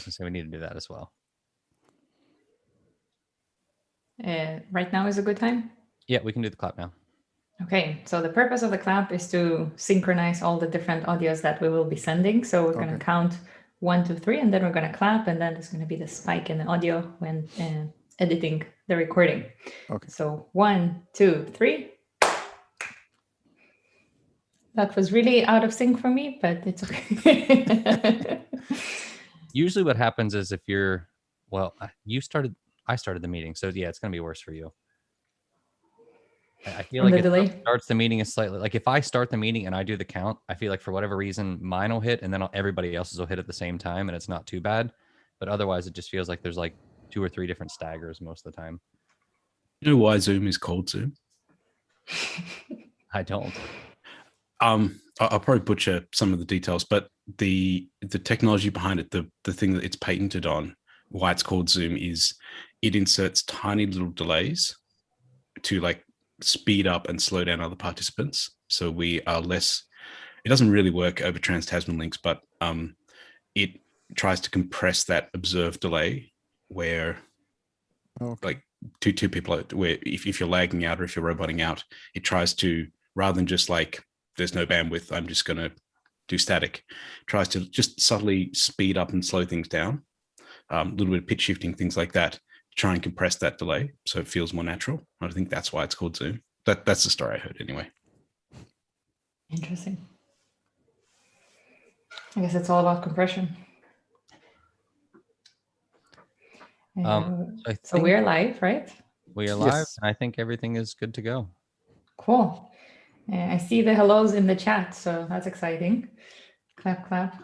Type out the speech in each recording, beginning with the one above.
gonna say we need to do that as well. Right now is a good time? Yeah, we can do the clap now. Okay, so the purpose of the clap is to synchronize all the different audios that we will be sending. So we're going to count 1, 2, 3, and then we're going to clap, and then there's going to be the spike in the audio when editing the recording. Okay. So 1, 2, 3. That was really out of sync for me, but it's okay. Usually what happens is if you're, well, I started the meeting. So yeah, it's going to be worse for you. I feel like it starts the meeting is slightly, like if I start the meeting and I do the count, I feel like for whatever reason, mine will hit and then everybody else's will hit at the same time and it's not too bad. But otherwise it just feels like there's like 2 or 3 different staggers most of the time. You know why Zoom is called Zoom? I don't. I'll probably butcher some of the details, but the technology behind it, the thing that it's patented on, why it's called Zoom is it inserts tiny little delays to like speed up and slow down other participants. So we are less, it doesn't really work over trans-Tasman links, but it tries to compress that observed delay where like two people, where if you're lagging out or if you're roboting out, it tries to, rather than just like, there's no bandwidth, I'm just going to do static, tries to just subtly speed up and slow things down, a little bit of pitch shifting, things like that, try and compress that delay so it feels more natural. I think that's why it's called Zoom. That's the story I heard anyway. Interesting. I guess it's all about compression. So we're live, right? We are live. Yes. And I think everything is good to go. Cool. I see the hellos in the chat, so that's exciting. Clap, clap.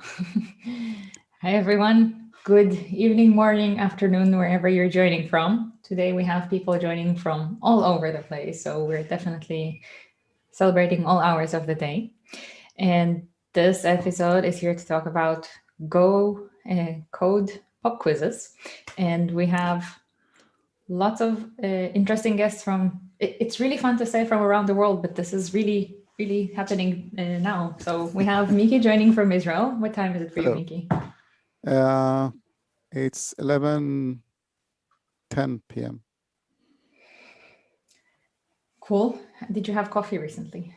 Hi, everyone. Good evening, morning, afternoon, wherever you're joining from. Today, we have people joining from all over the place, so we're definitely celebrating all hours of the day. And this episode is here to talk about Go code pop quizzes. And we have lots of interesting guests from, it's really fun to say from around the world, but this is really, really happening now. So we have Miki joining from Israel. What time is it for you, Miki? It's 11:10 p.m. Cool. Did you have coffee recently?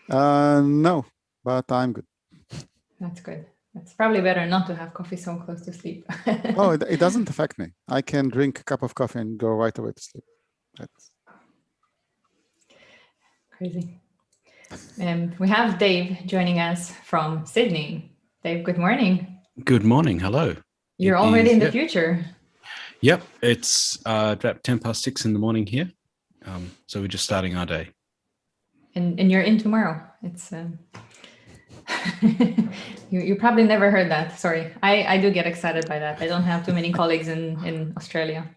No, but I'm good. That's good. It's probably better not to have coffee so close to sleep. Oh, it doesn't affect me. I can drink a cup of coffee and go right away to sleep. That's crazy. We have Dave joining us from Sydney. Dave, good morning. Good morning. Hello. You're already in the future. Yep. It's about 6:10 in the morning here. So we're just starting our day. And you're in tomorrow. It's you probably never heard that. Sorry. I do get excited by that. I don't have too many colleagues in Australia.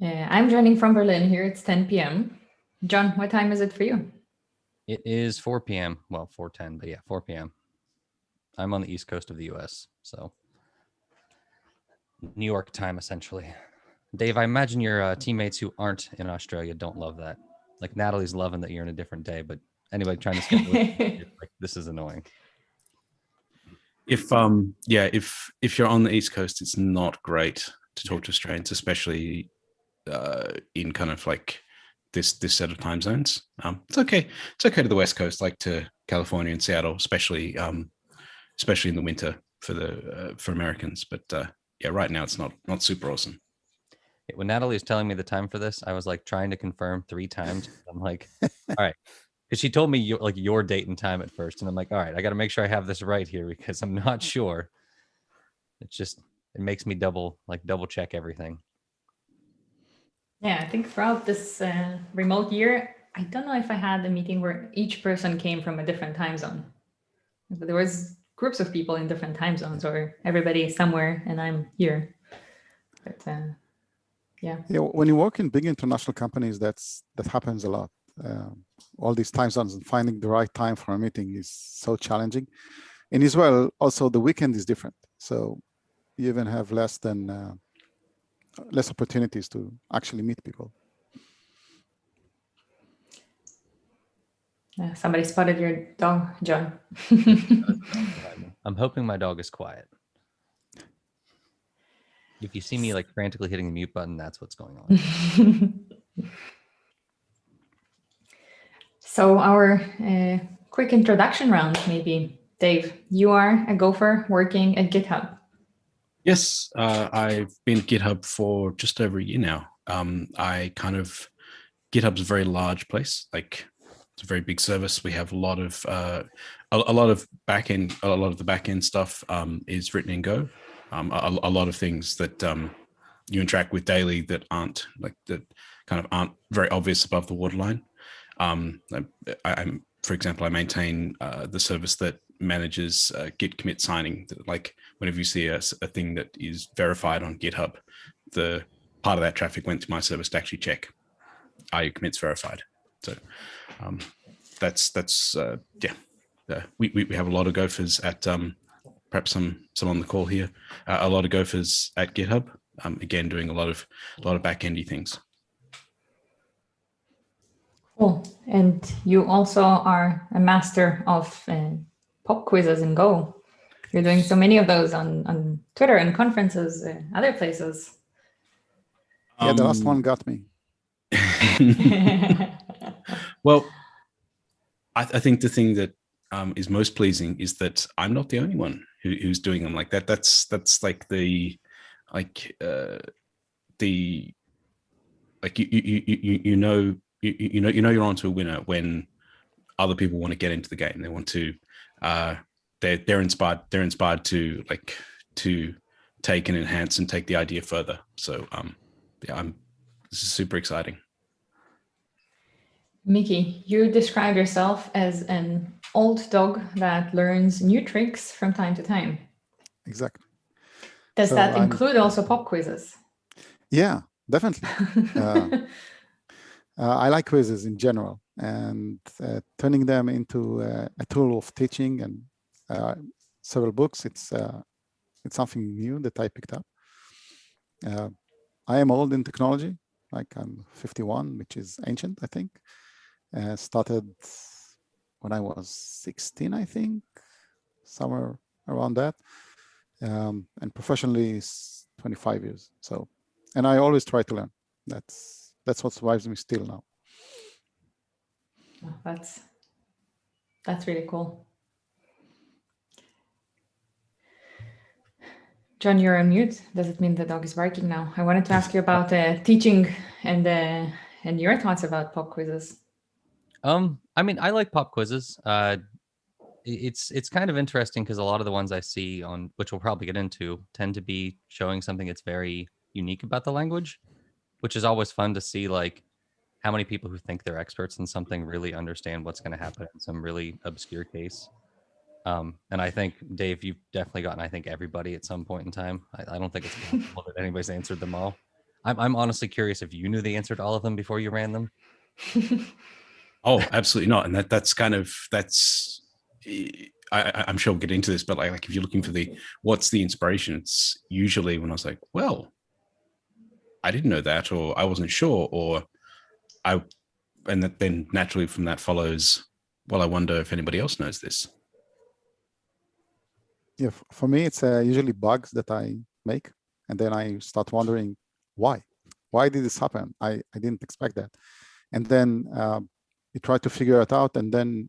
I'm joining from Berlin here. It's 10 p.m. John, what time is it for you? It is 4 p.m. Well, 4:10, but yeah, 4 p.m. I'm on the East Coast of the US, so New York time, essentially. Dave, I imagine your teammates who aren't in Australia don't love that. Like Natalie's loving that you're in a different day, but anybody trying to schedule it, like, this is annoying. If you're on the East Coast, it's not great to talk to Australians, especially in kind of like this set of time zones. It's okay. It's okay to the West Coast, like to California and Seattle, especially in the winter for Americans. But yeah, right now it's not super awesome. When Natalie was telling me the time for this, I was like trying to confirm 3 times. I'm like, all right, because she told me your date and time at first, and I'm like, all right, I got to make sure I have this right here because I'm not sure. It makes me double check everything. Yeah, I think throughout this remote year, I don't know if I had a meeting where each person came from a different time zone. But there was groups of people in different time zones, or everybody is somewhere and I'm here. But yeah. When you work in big international companies, that happens a lot. All these time zones and finding the right time for a meeting is so challenging. In Israel, also the weekend is different, so you even have less opportunities to actually meet people. Somebody spotted your dog, John. I'm hoping my dog is quiet. If you see me like frantically hitting the mute button, that's what's going on. So our quick introduction round, maybe. Dave, you are a Gopher working at GitHub. Yes, I've been at GitHub for just over a year now. GitHub's a very large place. Like, it's a very big service. We have a lot of the backend stuff is written in Go. A lot of things that you interact with daily that aren't very obvious above the waterline. For example, I maintain the service that manages Git commit signing. Like, whenever you see a thing that is verified on GitHub, the part of that traffic went to my service to actually check, are your commits verified? So we have a lot of Gophers at perhaps some on the call here. A lot of Gophers at GitHub. Again, doing a lot of back-endy things. Cool. And you also are a master of pop quizzes in Go. You're doing so many of those on Twitter and conferences, other places. Yeah, the last one got me. Well, I think the thing that is most pleasing is that I'm not the only one who's doing them like that. That's like you're onto a winner when other people want to get into the game. They want to they're inspired to take and enhance and take the idea further. So this is super exciting. Miki, you describe yourself as an old dog that learns new tricks from time to time. Exactly. Does that include also pop quizzes? Yeah, definitely. I like quizzes in general, and turning them into a tool of teaching and several books. It's something new that I picked up. I am old in technology, like I'm 51, which is ancient, I think. Started when I was 16, I think, somewhere around that. And professionally, it's 25 years. So, and I always try to learn. That's what survives me still now. Oh, that's really cool. John, you're on mute. Does it mean the dog is barking now? I wanted to ask you about teaching and your thoughts about pop quizzes. I mean, I like pop quizzes. It's kind of interesting because a lot of the ones I see on, which we'll probably get into, tend to be showing something that's very unique about the language, which is always fun to see, like how many people who think they're experts in something really understand what's going to happen in some really obscure case. And I think, Dave, you've definitely gotten, I think, everybody at some point in time. I don't think it's possible that anybody's answered them all. I'm honestly curious if you knew the answer to all of them before you ran them. Oh, absolutely not. And I'm sure we'll get into this, but like if you're looking for what's the inspiration, it's usually when I was like, well, I didn't know that, or I wasn't sure, then naturally from that follows, well, I wonder if anybody else knows this. Yeah, for me, it's usually bugs that I make, and then I start wondering why did this happen? I didn't expect that. And then you try to figure it out, and then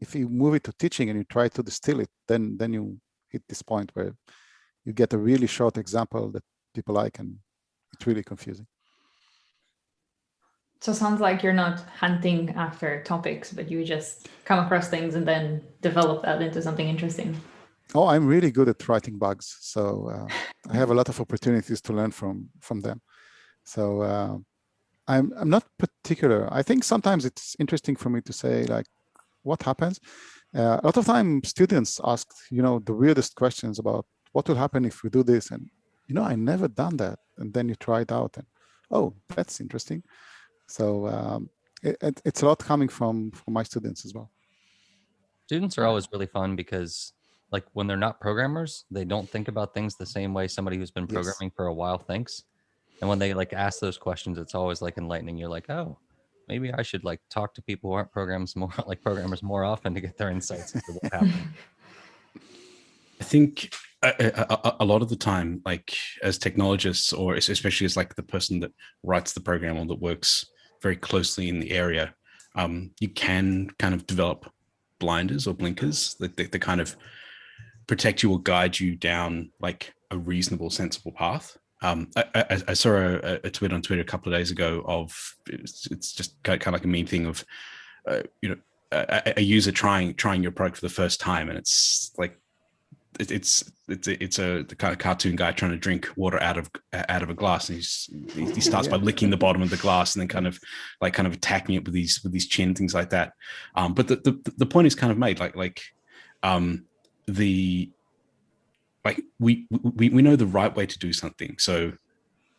if you move it to teaching and you try to distill it, then you hit this point where you get a really short example that people like, and it's really confusing. So it sounds like you're not hunting after topics, but you just come across things and then develop that into something interesting. Oh, I'm really good at writing bugs, so I have a lot of opportunities to learn from them. So I'm not particular. I think sometimes it's interesting for me to say, like, what happens. A lot of time students ask, the weirdest questions about what will happen if we do this, and I never done that. And then you try it out, and oh, that's interesting. So it's a lot coming from my students as well. Students are always really fun because, like, when they're not programmers, they don't think about things the same way somebody who's been programming for a while thinks. And when they like ask those questions, it's always like enlightening. You're like, oh, maybe I should like talk to people who aren't programmers more often to get their insights into what happened. I think a lot of the time, like as technologists, or especially as like the person that writes the program or that works very closely in the area, you can kind of develop blinders or blinkers that kind of protect you or guide you down like a reasonable, sensible path. I saw a tweet on Twitter a couple of days ago of it's just kind of like a meme thing of a user trying your product for the first time, and it's like it's a the kind of cartoon guy trying to drink water out of a glass, and he starts by licking the bottom of the glass and then kind of attacking it with these chin things like that. But the point is kind of made we know the right way to do something, so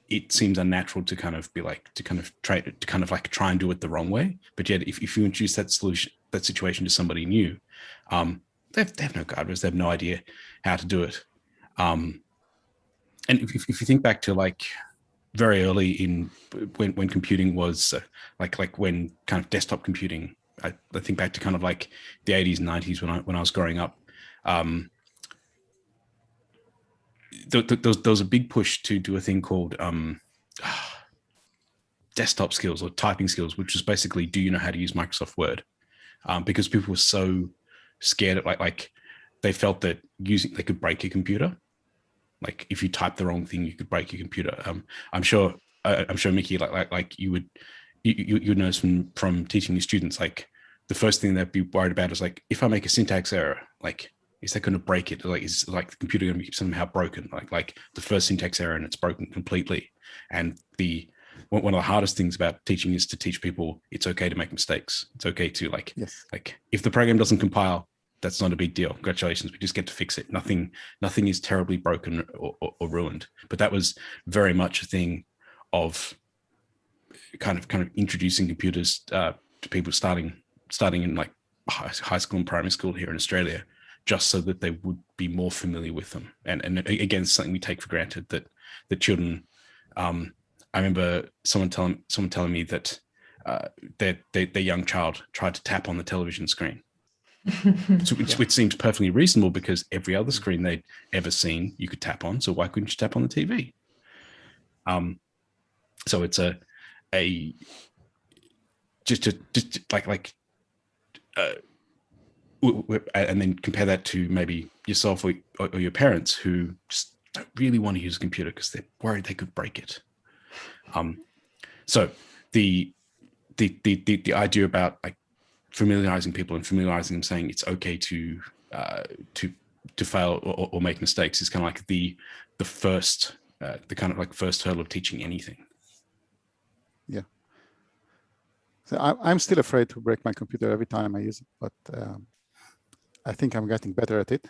it seems unnatural to kind of be like to try and do it the wrong way. But yet if you introduce that situation to somebody new, they have no guardrails, they have no idea how to do it. And if you think back to like very early in when computing was like when kind of desktop computing, I think back to kind of like the 80s and 90s when I was growing up. There was a big push to do a thing called desktop skills or typing skills, which was basically, do you know how to use Microsoft Word? Because people were so scared of like they felt that they could break your computer. Like if you type the wrong thing, you could break your computer. I'm sure Miki, like you would know from teaching your students, like the first thing they'd be worried about is like, if I make a syntax error, like, is that going to break it? Like, is like the computer going to be somehow broken? Like the first syntax error and it's broken completely. And one of the hardest things about teaching is to teach people it's okay to make mistakes. It's okay to like if the program doesn't compile, that's not a big deal. Congratulations, we just get to fix it. Nothing is terribly broken or ruined. But that was very much a thing of kind of introducing computers to people starting in like high school and primary school here in Australia, just so that they would be more familiar with them. And again, something we take for granted that the children. I remember someone telling me that their young child tried to tap on the television screen, which seems perfectly reasonable because every other screen they'd ever seen you could tap on. So why couldn't you tap on the TV? So it's and then compare that to maybe yourself or your parents who just don't really want to use a computer because they're worried they could break it. So the idea about like familiarizing people and familiarizing them, saying it's okay to fail or make mistakes is kind of like the first kind of like first hurdle of teaching anything. Yeah. So I'm still afraid to break my computer every time I use it, but I think I'm getting better at it.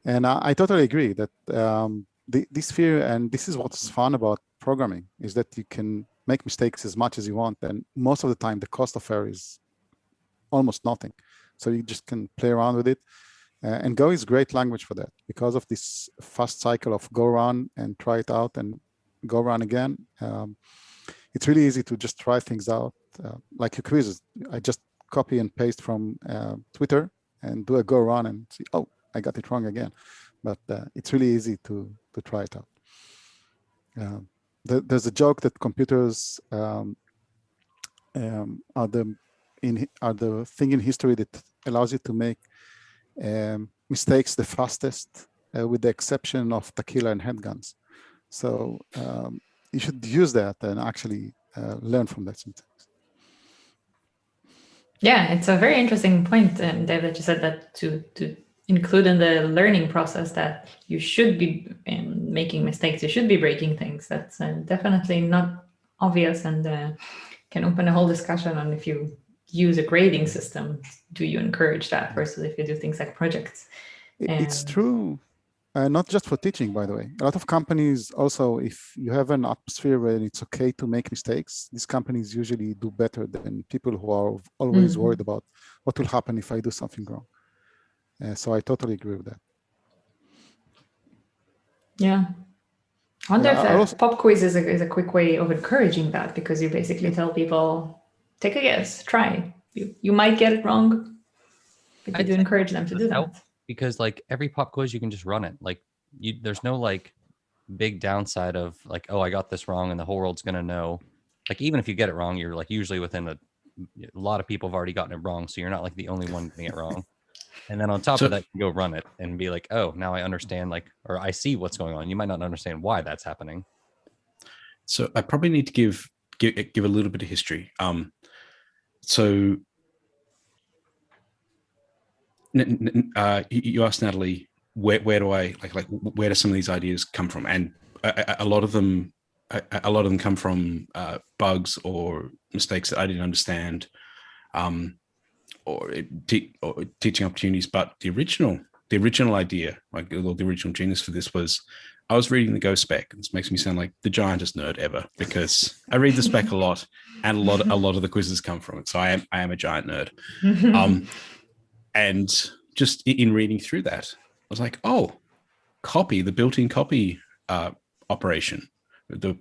And I totally agree that this fear, and this is what's fun about programming, is that you can make mistakes as much as you want, and most of the time the cost of error is almost nothing. So you just can play around with it. And Go is great language for that because of this fast cycle of go run and try it out and go run again. It's really easy to just try things out. Like your quizzes, I just copy and paste from Twitter and do a go run and see, oh, I got it wrong again. But it's really easy to try it out. There's a joke that computers are the thing in history that allows you to make mistakes the fastest, with the exception of tequila and handguns. So you should use that and actually learn from that sometimes. Yeah, it's a very interesting point, Dave, that you said that to include in the learning process that you should be making mistakes, you should be breaking things. That's definitely not obvious and can open a whole discussion on if you use a grading system, do you encourage that versus if you do things like projects? It's true. Not just for teaching, by the way. A lot of companies also, if you have an atmosphere where it's okay to make mistakes, these companies usually do better than people who are always worried about what will happen if I do something wrong. So I totally agree with that. Yeah. I wonder if pop quiz is a quick way of encouraging that, because you basically tell people, take a guess, try. You might get it wrong, but you do encourage them to do that. because like every pop quiz you can just run it. Like there's no like big downside of like, oh, I got this wrong and the whole world's gonna know. Like even if you get it wrong, you're like usually within a lot of people have already gotten it wrong, so you're not like the only one getting it wrong. And then on top of that, you can go run it and be like, oh, now I understand, like, or I see what's going on. You might not understand why that's happening. So I probably need to give a little bit of history. So you asked Natalie, where do I where do some of these ideas come from? And a lot of them come from bugs or mistakes that I didn't understand, or teaching opportunities. But the original idea, like the original genius for this was, I was reading the Go spec. This makes me sound like the giantest nerd ever, because I read the spec a lot, and a lot of the quizzes come from it. So I am a giant nerd. And just in reading through that, I was like, oh, copy, the built-in copy operation, the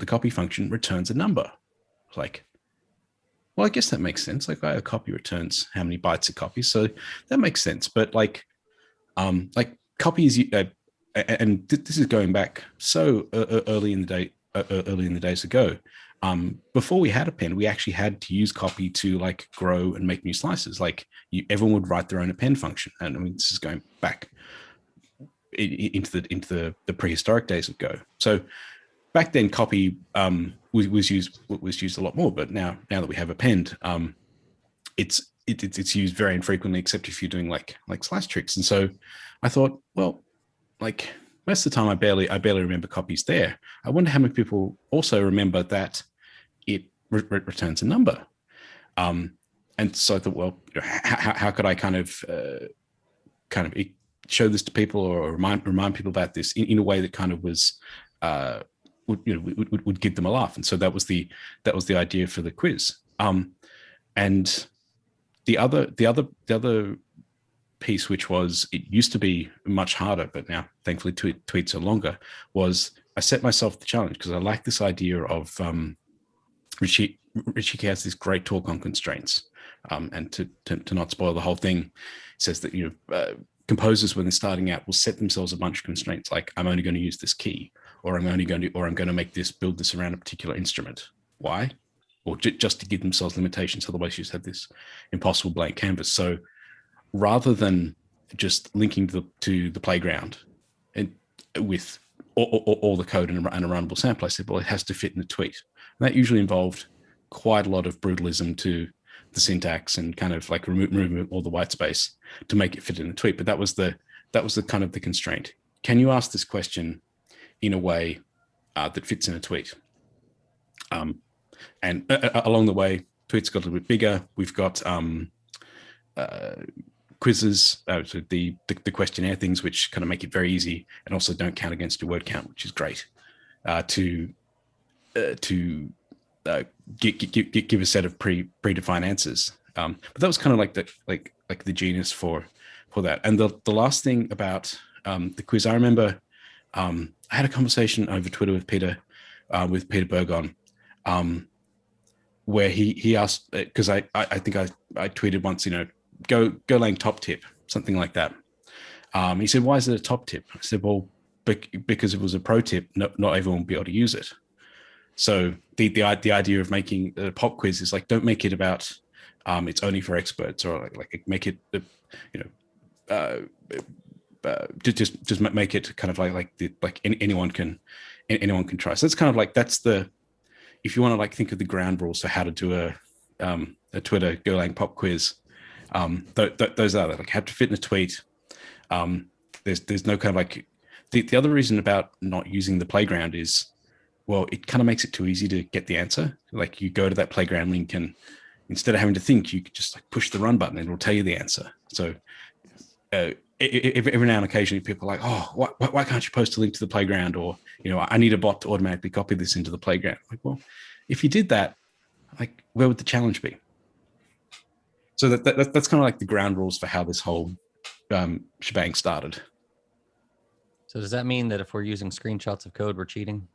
copy function returns a number. I was like, well, I guess that makes sense. Like a copy returns how many bytes it copies, so that makes sense. But like copy is, and this is going back so early in the days ago. Before we had a pen, we actually had to use copy to like grow and make new slices. Like everyone would write their own append function, and I mean this is going back into the prehistoric days of Go. So back then, copy was used a lot more. But now that we have append, it's used very infrequently, except if you're doing like slice tricks. And so I thought, well, like most of the time, I barely remember copies there. I wonder how many people also remember that it returns a number. And so I thought, well, how could I kind of show this to people, or remind people about this in a way that kind of was would give them a laugh. And so that was the idea for the quiz. And the other piece, which was, it used to be much harder, but now thankfully tweets are longer, was I set myself the challenge because I like this idea of Richie has this great talk on constraints, and to not spoil the whole thing, says that composers, when they're starting out, will set themselves a bunch of constraints, like I'm only going to use this key, or I'm going to build this around a particular instrument. Why? Or just to give themselves limitations. Otherwise, you just have this impossible blank canvas. So rather than just linking to the playground and with all the code and a runnable sample, I said, well, it has to fit in the tweet. And that usually involved quite a lot of brutalism to the syntax and kind of like removing all the white space to make it fit in the tweet. But that was the kind of the constraint. Can you ask this question in a way that fits in a tweet? And along the way, tweets got a little bit bigger. We've got quizzes, so the questionnaire things, which kind of make it very easy and also don't count against your word count, which is great, to give a set of predefined answers. But that was kind of like the genius for that. And the last thing about the quiz, I remember I had a conversation over Twitter with Peter Bergon, where he asked, because I think I tweeted once, Golang top tip, something like that. He said, why is it a top tip? I said, well, because if it was a pro tip, not everyone would be able to use it. So the idea of making a pop quiz is like, don't make it about it's only for experts, or like make it just make it kind of like anyone can try. So it's kind of like, that's if you want to like think of the ground rules for how to do a Twitter Golang pop quiz, those are like, have to fit in a tweet. There's no kind of like the other reason about not using the playground is, well, it kind of makes it too easy to get the answer. Like you go to that playground link, and instead of having to think, you could just like push the run button and it'll tell you the answer. So every now and occasionally people are like, oh, why can't you post a link to the playground? Or, I need a bot to automatically copy this into the playground. Like, well, if you did that, like, where would the challenge be? So that's kind of like the ground rules for how this whole shebang started. So does that mean that if we're using screenshots of code, we're cheating?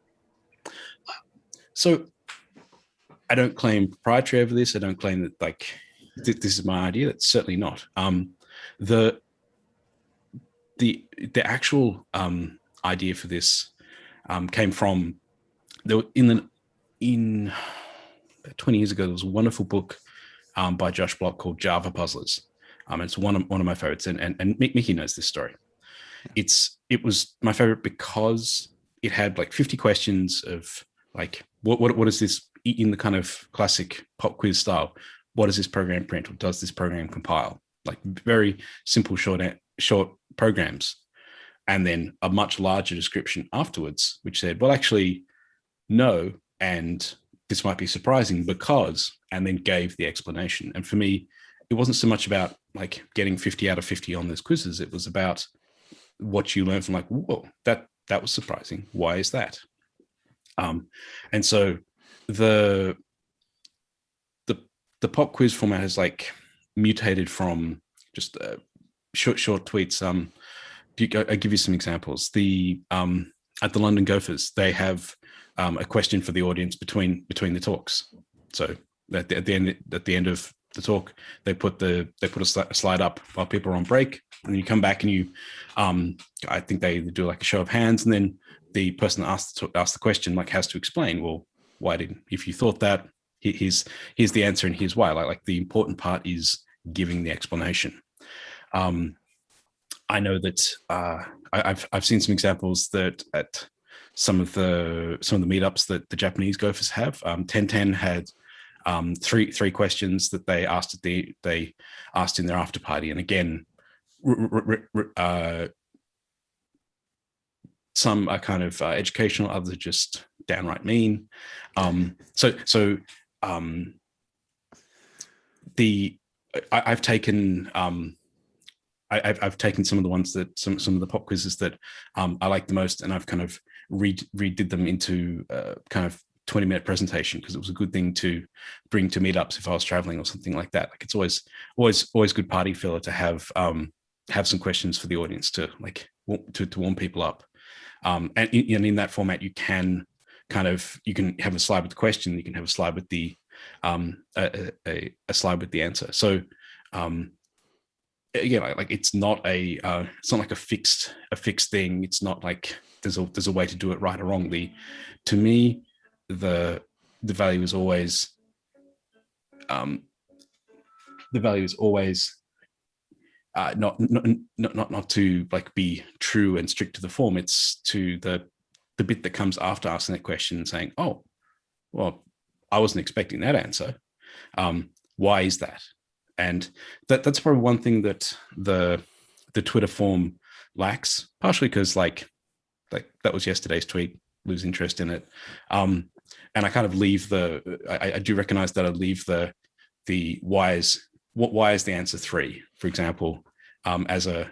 So I don't claim proprietary over this. I don't claim that like this is my idea. That's certainly not. the actual idea for this came from in 20 years ago. There was a wonderful book by Josh Block called Java Puzzlers. It's one of my favorites, and Miki knows this story. It was my favorite because it had like 50 questions of like what is this in the kind of classic pop quiz style. What does this program print, or does this program compile? Like very simple, short programs, and then a much larger description afterwards, which said, well, actually, no, and this might be surprising because, and then gave the explanation. And for me, it wasn't so much about like getting 50 out of 50 on those quizzes. It was about what you learn from like, whoa, that was surprising. Why is that? And so the pop quiz format has like mutated from just short tweets. I'll give you some examples. At the London Gophers, they have a question for the audience between the talks. So at the end of the talk, they put a slide up while people are on break, and then you come back and you, I think they do like a show of hands, and then the person that asked the question like has to explain, well, why didn't, if you thought that, here's the answer and here's why. Like the important part is giving the explanation. I know that I've seen some examples that at some of the meetups that the Japanese Gophers have. 1010 had three questions that they asked they asked in their after party, and again, some are kind of educational, others are just downright mean. I've taken I've taken some of the ones that some of the pop quizzes that I like the most, and I've kind of redid them into kind of 20-minute presentation, because it was a good thing to bring to meetups if I was traveling or something like that. Like it's always good party filler to have some questions for the audience to like to warm people up. And in that format, you can have a slide with the question, you can have a slide with the a slide with the answer. So again, like it's not like a fixed thing. It's not like there's a way to do it right or wrong. To me, the value is always not to like be true and strict to the form. It's to the bit that comes after asking that question and saying, oh, well, I wasn't expecting that answer. Why is that? And that's probably one thing that the Twitter form lacks, partially because like that was yesterday's tweet, lose interest in it. And I kind of leave I do recognize that I leave the why is the answer 3, for example, as kind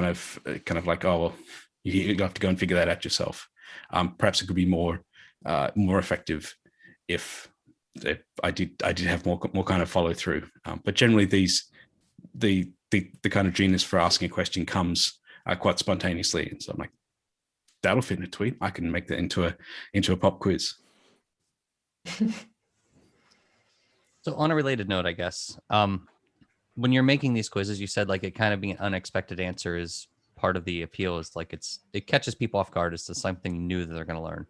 of like, oh, well, you have to go and figure that out yourself. Perhaps it could be more effective if I did have more kind of follow through. But generally, the kind of genius for asking a question comes quite spontaneously, and so I'm like, that'll fit in a tweet. I can make that into a pop quiz. So on a related note, I guess, when you're making these quizzes, you said like it kind of being an unexpected answer is part of the appeal. Is like it catches people off guard as to something new that they're going to learn.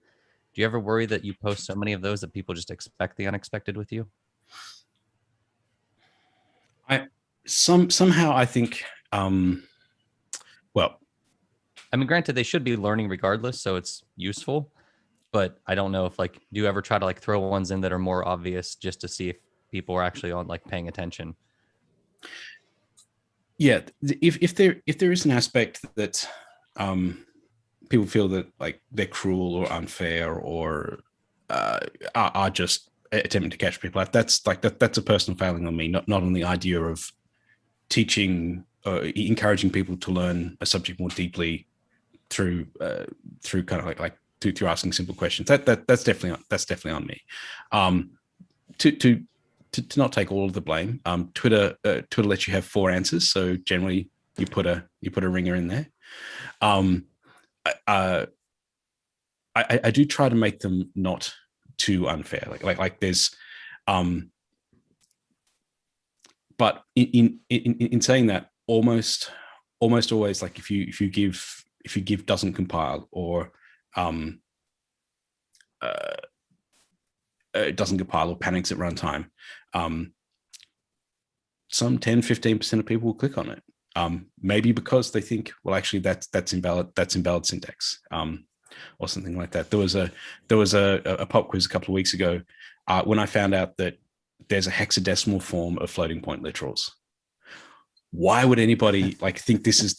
Do you ever worry that you post so many of those that people just expect the unexpected with you? Somehow I think, well, I mean, granted, they should be learning regardless, so it's useful. But I don't know if like, do you ever try to like throw ones in that are more obvious just to see if people are actually on like paying attention? Yeah, if there is an aspect that people feel that like they're cruel or unfair or are just attempting to catch people out, that's a personal failing on me, not on the idea of teaching or encouraging people to learn a subject more deeply through kind of like through asking simple questions. That's definitely on me. To not take all of the blame, Twitter lets you have 4 answers, so generally you put a ringer in there. I do try to make them not too unfair. Like there's, but in saying that, almost almost always, like if you give doesn't compile, or it doesn't compile or panics at runtime, some 10-15% of people will click on it. Maybe because they think, well, actually that's invalid syntax, or something like that. There was a pop quiz a couple of weeks ago when I found out that there's a hexadecimal form of floating point literals. Why would anybody think this is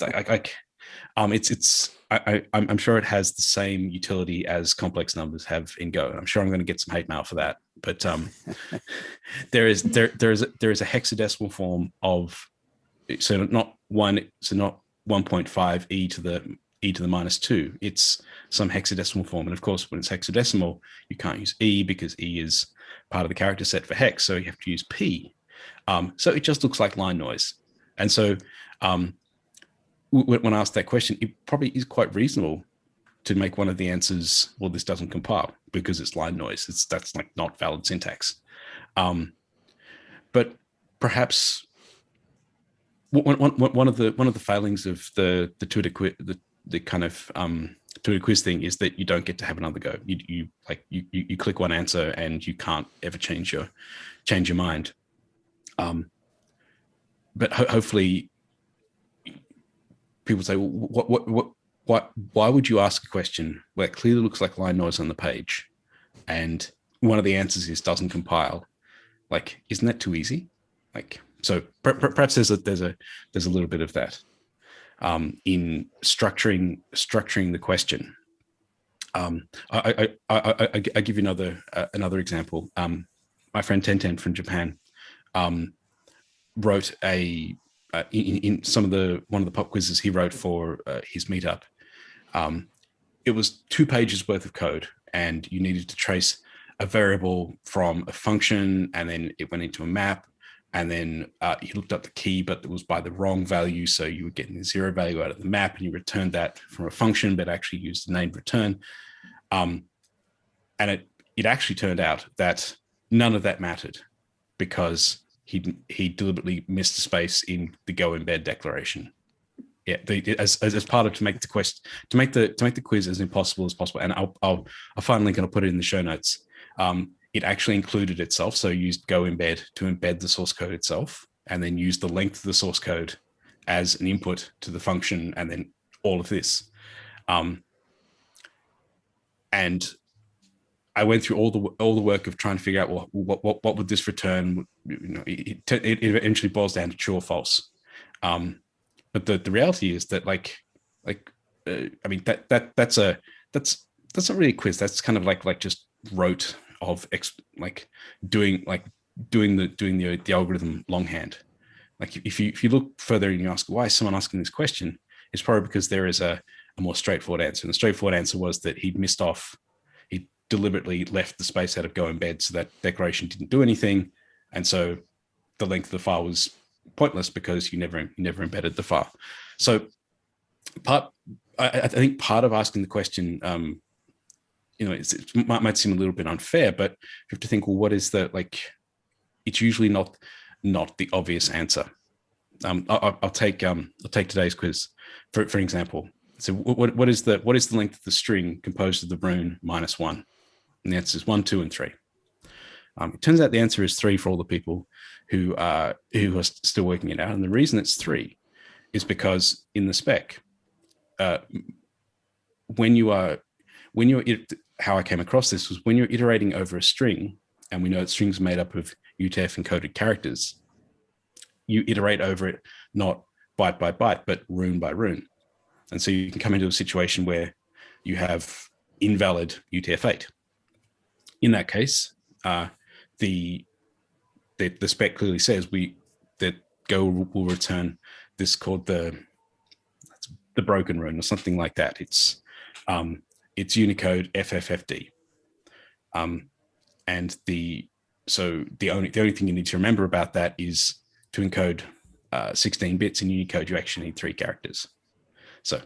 I'm sure it has the same utility as complex numbers have in Go. I'm sure I'm going to get some hate mail for that, but there is a hexadecimal form of, so not 1.5 e to the -2. It's some hexadecimal form, and of course, when it's hexadecimal, you can't use e because e is part of the character set for hex, so you have to use p. So it just looks like line noise, and so when I asked that question, it probably is quite reasonable to make one of the answers, well, this doesn't compile because it's line noise. That's like not valid syntax. But perhaps one of the failings of the Twitter quiz, the kind of Twitter quiz thing, is that you don't get to have another go. You click one answer and you can't ever change your mind. But hopefully, people say, well, why would you ask a question where it clearly looks like line noise on the page, and one of the answers is doesn't compile? Isn't that too easy? So perhaps there's a little bit of that in structuring the question. I give you another example. My friend Tenten from Japan wrote in one of the pop quizzes he wrote for his meetup. It was 2 pages worth of code, and you needed to trace a variable from a function, and then it went into a map, and then you looked up the key, but it was by the wrong value, so you were getting the 0 value out of the map, and you returned that from a function, but actually used the named return. And it actually turned out that none of that mattered, because he deliberately missed a space in the go embed declaration. Yeah, as part of to make the quiz as impossible as possible. And I'll find a link and I'll put it in the show notes. It actually included itself, so used go embed to embed the source code itself, and then used the length of the source code as an input to the function, and then all of this. And I went through all the work of trying to figure out, well, what would this return? It eventually boils down to true or false. But the reality is that that's not really a quiz. That's kind of like just rote of doing the algorithm longhand. If you look further and you ask, why is someone asking this question, it's probably because there is a more straightforward answer. And the straightforward answer was that he deliberately left the space out of go embed, so that declaration didn't do anything, and so the length of the file was pointless because you never embedded the file. So I think part of asking the question, it might seem a little bit unfair, but you have to think, well, what is it's usually not the obvious answer. I'll take today's quiz for example. So what is the length of the string composed of the rune -1? And the answer is 1, 2, and 3. It turns out the answer is 3 for all the people who are still working it out. And the reason it's 3 is because in the spec, how I came across this was when you're iterating over a string, and we know that strings are made up of UTF encoded characters, you iterate over it not byte by byte, but rune by rune. And so you can come into a situation where you have invalid UTF-8. In that case, the spec clearly says that Go will return this called the broken rune or something like that. It's Unicode FFFD, and the only thing you need to remember about that is to encode 16 bits in Unicode, you actually need 3 characters. So,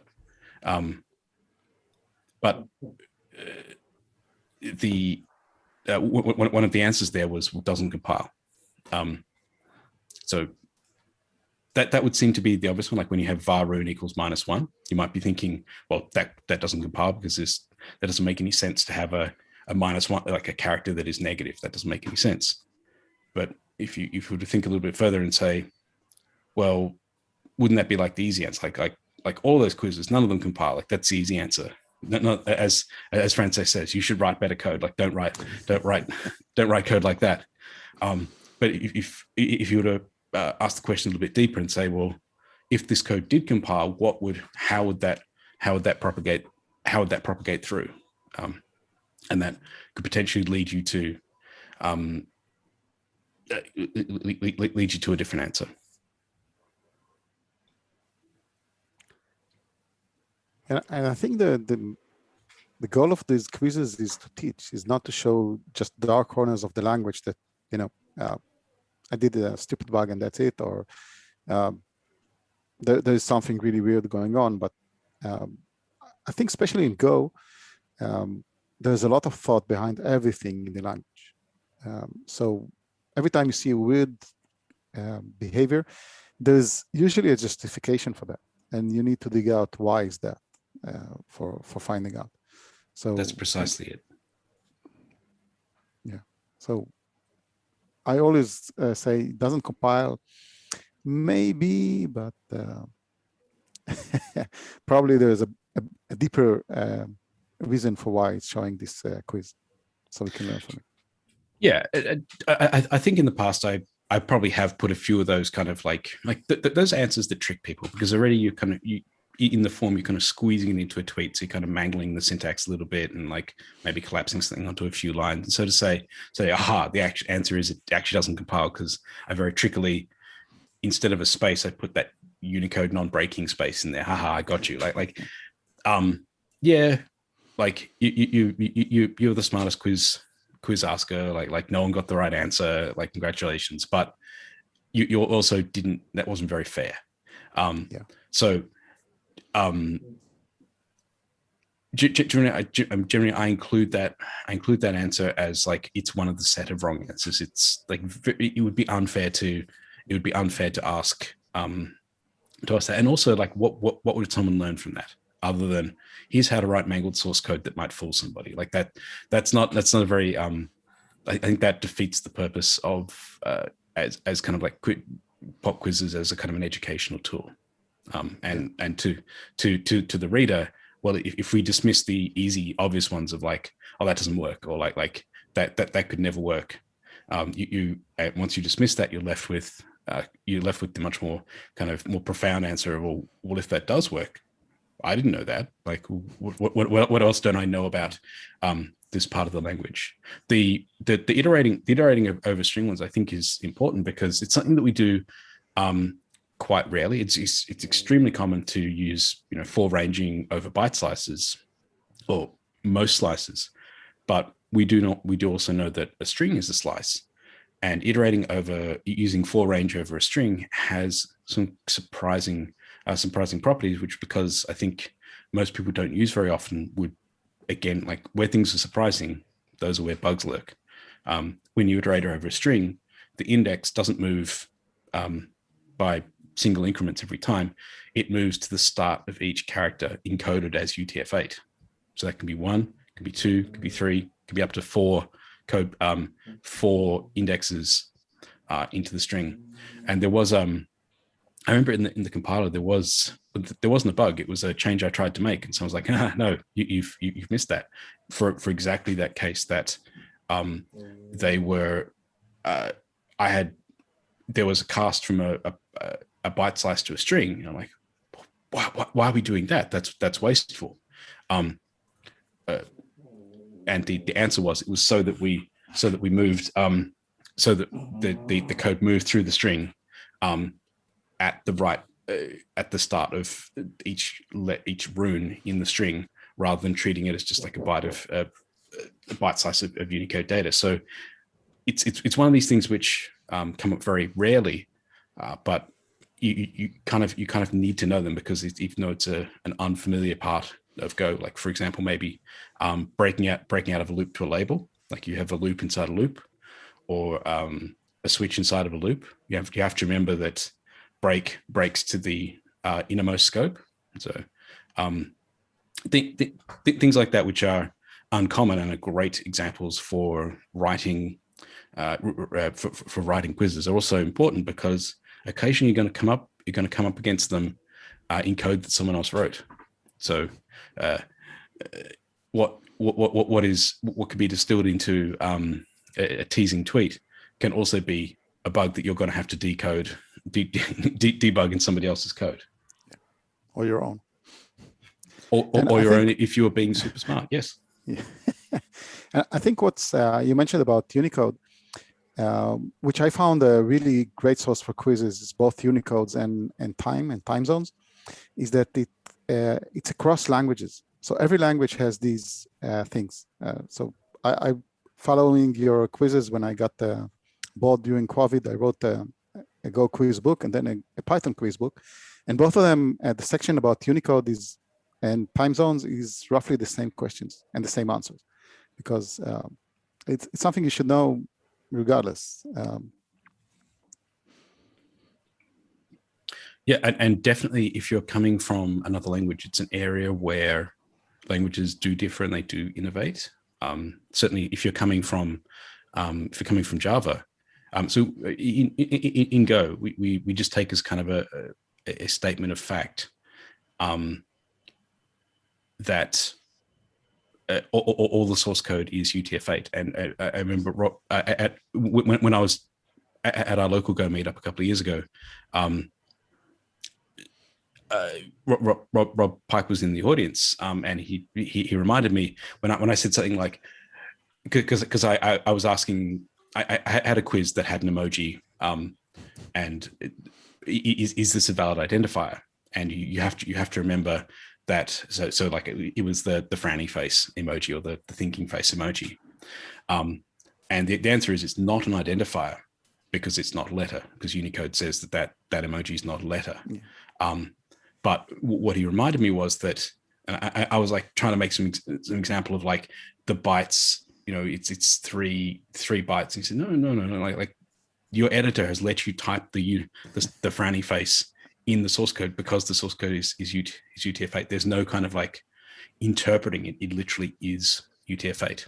but one of the answers there was, well, doesn't compile. So that would seem to be the obvious one. Like when you have var rune equals -1, you might be thinking, well, that doesn't compile because that doesn't make any sense to have a -1, like a character that is negative. That doesn't make any sense. But if you were to think a little bit further and say, well, wouldn't that be like the easy answer? Like all those quizzes, none of them compile. Like that's the easy answer. Not as Frances says, you should write better code. Like don't write code like that. But if you were to ask the question a little bit deeper and say, well, if this code did compile, how would that propagate through? And that could potentially lead you to a different answer. And I think the goal of these quizzes is to teach, is not to show just dark corners of the language that, I did a stupid bug and that's it, or there is something really weird going on. But I think especially in Go, there's a lot of thought behind everything in the language. So every time you see a weird behavior, there's usually a justification for that. And you need to dig out why is that for finding out. So that's precisely it. Yeah. So I always say it doesn't compile, maybe, but probably there's a deeper reason for why it's showing this quiz, so we can learn from it. Yeah, I think in the past I probably have put a few of those kind of like those answers that trick people, because already you in the form, you're kind of squeezing it into a tweet, so you're kind of mangling the syntax a little bit and like maybe collapsing something onto a few lines. And so to say, aha, the actual answer is it actually doesn't compile because I very trickily, instead of a space, I put that Unicode non-breaking space in there. Haha, I got you. Yeah, like you're the smartest quiz asker. Like no one got the right answer. Like congratulations, but you also didn't. That wasn't very fair. So. Generally, I include that answer as like it's one of the set of wrong answers. It's like it would be unfair to ask that. And also, like what would someone learn from that other than here's how to write mangled source code that might fool somebody? Like that's not a very I think that defeats the purpose of as kind of like pop quizzes as a kind of an educational tool. And to the reader, well, if we dismiss the easy, obvious ones of like, oh, that doesn't work, or like that could never work. You once you dismiss that, you're left with the much more kind of more profound answer of, well, if that does work, I didn't know that. Like, what else don't I know about this part of the language? The iterating over string ones, I think, is important because it's something that we do quite rarely. It's extremely common to use for ranging over byte slices or most slices, but we do also know that a string is a slice, and iterating over using for range over a string has some surprising properties, which, because I think most people don't use very often, would, again, like where things are surprising, those are where bugs lurk. When you iterate over a string, the index doesn't move by single increments every time. It moves to the start of each character encoded as UTF-8. So that can be 1, can be 2, can be 3, can be up to 4 code, 4 indexes into the string. And there was I remember in the compiler there wasn't a bug. It was a change I tried to make, and someone's like, no, you've missed that for exactly that case that they were there was a cast from a byte slice to a string, and I'm like, why are we doing that? That's wasteful. And the answer was, it was so that we moved so that the code moved through the string at the start of each rune in the string, rather than treating it as just like a byte slice of Unicode data. So it's one of these things which come up very rarely, but you kind of need to know them, because even though it's an unfamiliar part of Go, like for example, maybe breaking out of a loop to a label, like you have a loop inside a loop, or a switch inside of a loop. You have to remember that breaks to the innermost scope. So things like that, which are uncommon and are great examples for writing for writing quizzes, are also important because occasionally you're going to come up against them in code that someone else wrote. So what could be distilled into a teasing tweet can also be a bug that you're going to have to debug in somebody else's code, or your own, or your own if you are being super smart. Yes. Yeah. I think what's you mentioned about Unicode, which I found a really great source for quizzes, is both Unicodes and time zones, is that it's across languages. So every language has these things. So I following your quizzes, when I got bored during COVID, I wrote a Go quiz book and then a Python quiz book, and both of them, the section about Unicode and time zones is roughly the same questions and the same answers, because it's something you should know regardless. Yeah, and definitely if you're coming from another language, it's an area where languages do differ and they do innovate. Certainly if you're coming from Java. So in Go, we just take as kind of a statement of fact that all the source code is UTF-8. And I remember when I was at our local Go meetup a couple of years ago, Rob Pike was in the audience, and he reminded me when I said something like, because I was asking, I had a quiz that had an emoji, and is this a valid identifier? And you have to remember that. So like it was the frowny face emoji or the thinking face emoji, and the answer is it's not an identifier because it's not a letter, because Unicode says that emoji is not a letter. Yeah. But what he reminded me was that, and I was like trying to make some example of like the bytes, it's three bytes. And he said, no, like your editor has let you type the frowny face in the source code because the source code is UTF-8. There's no kind of like interpreting it. It literally is UTF-8.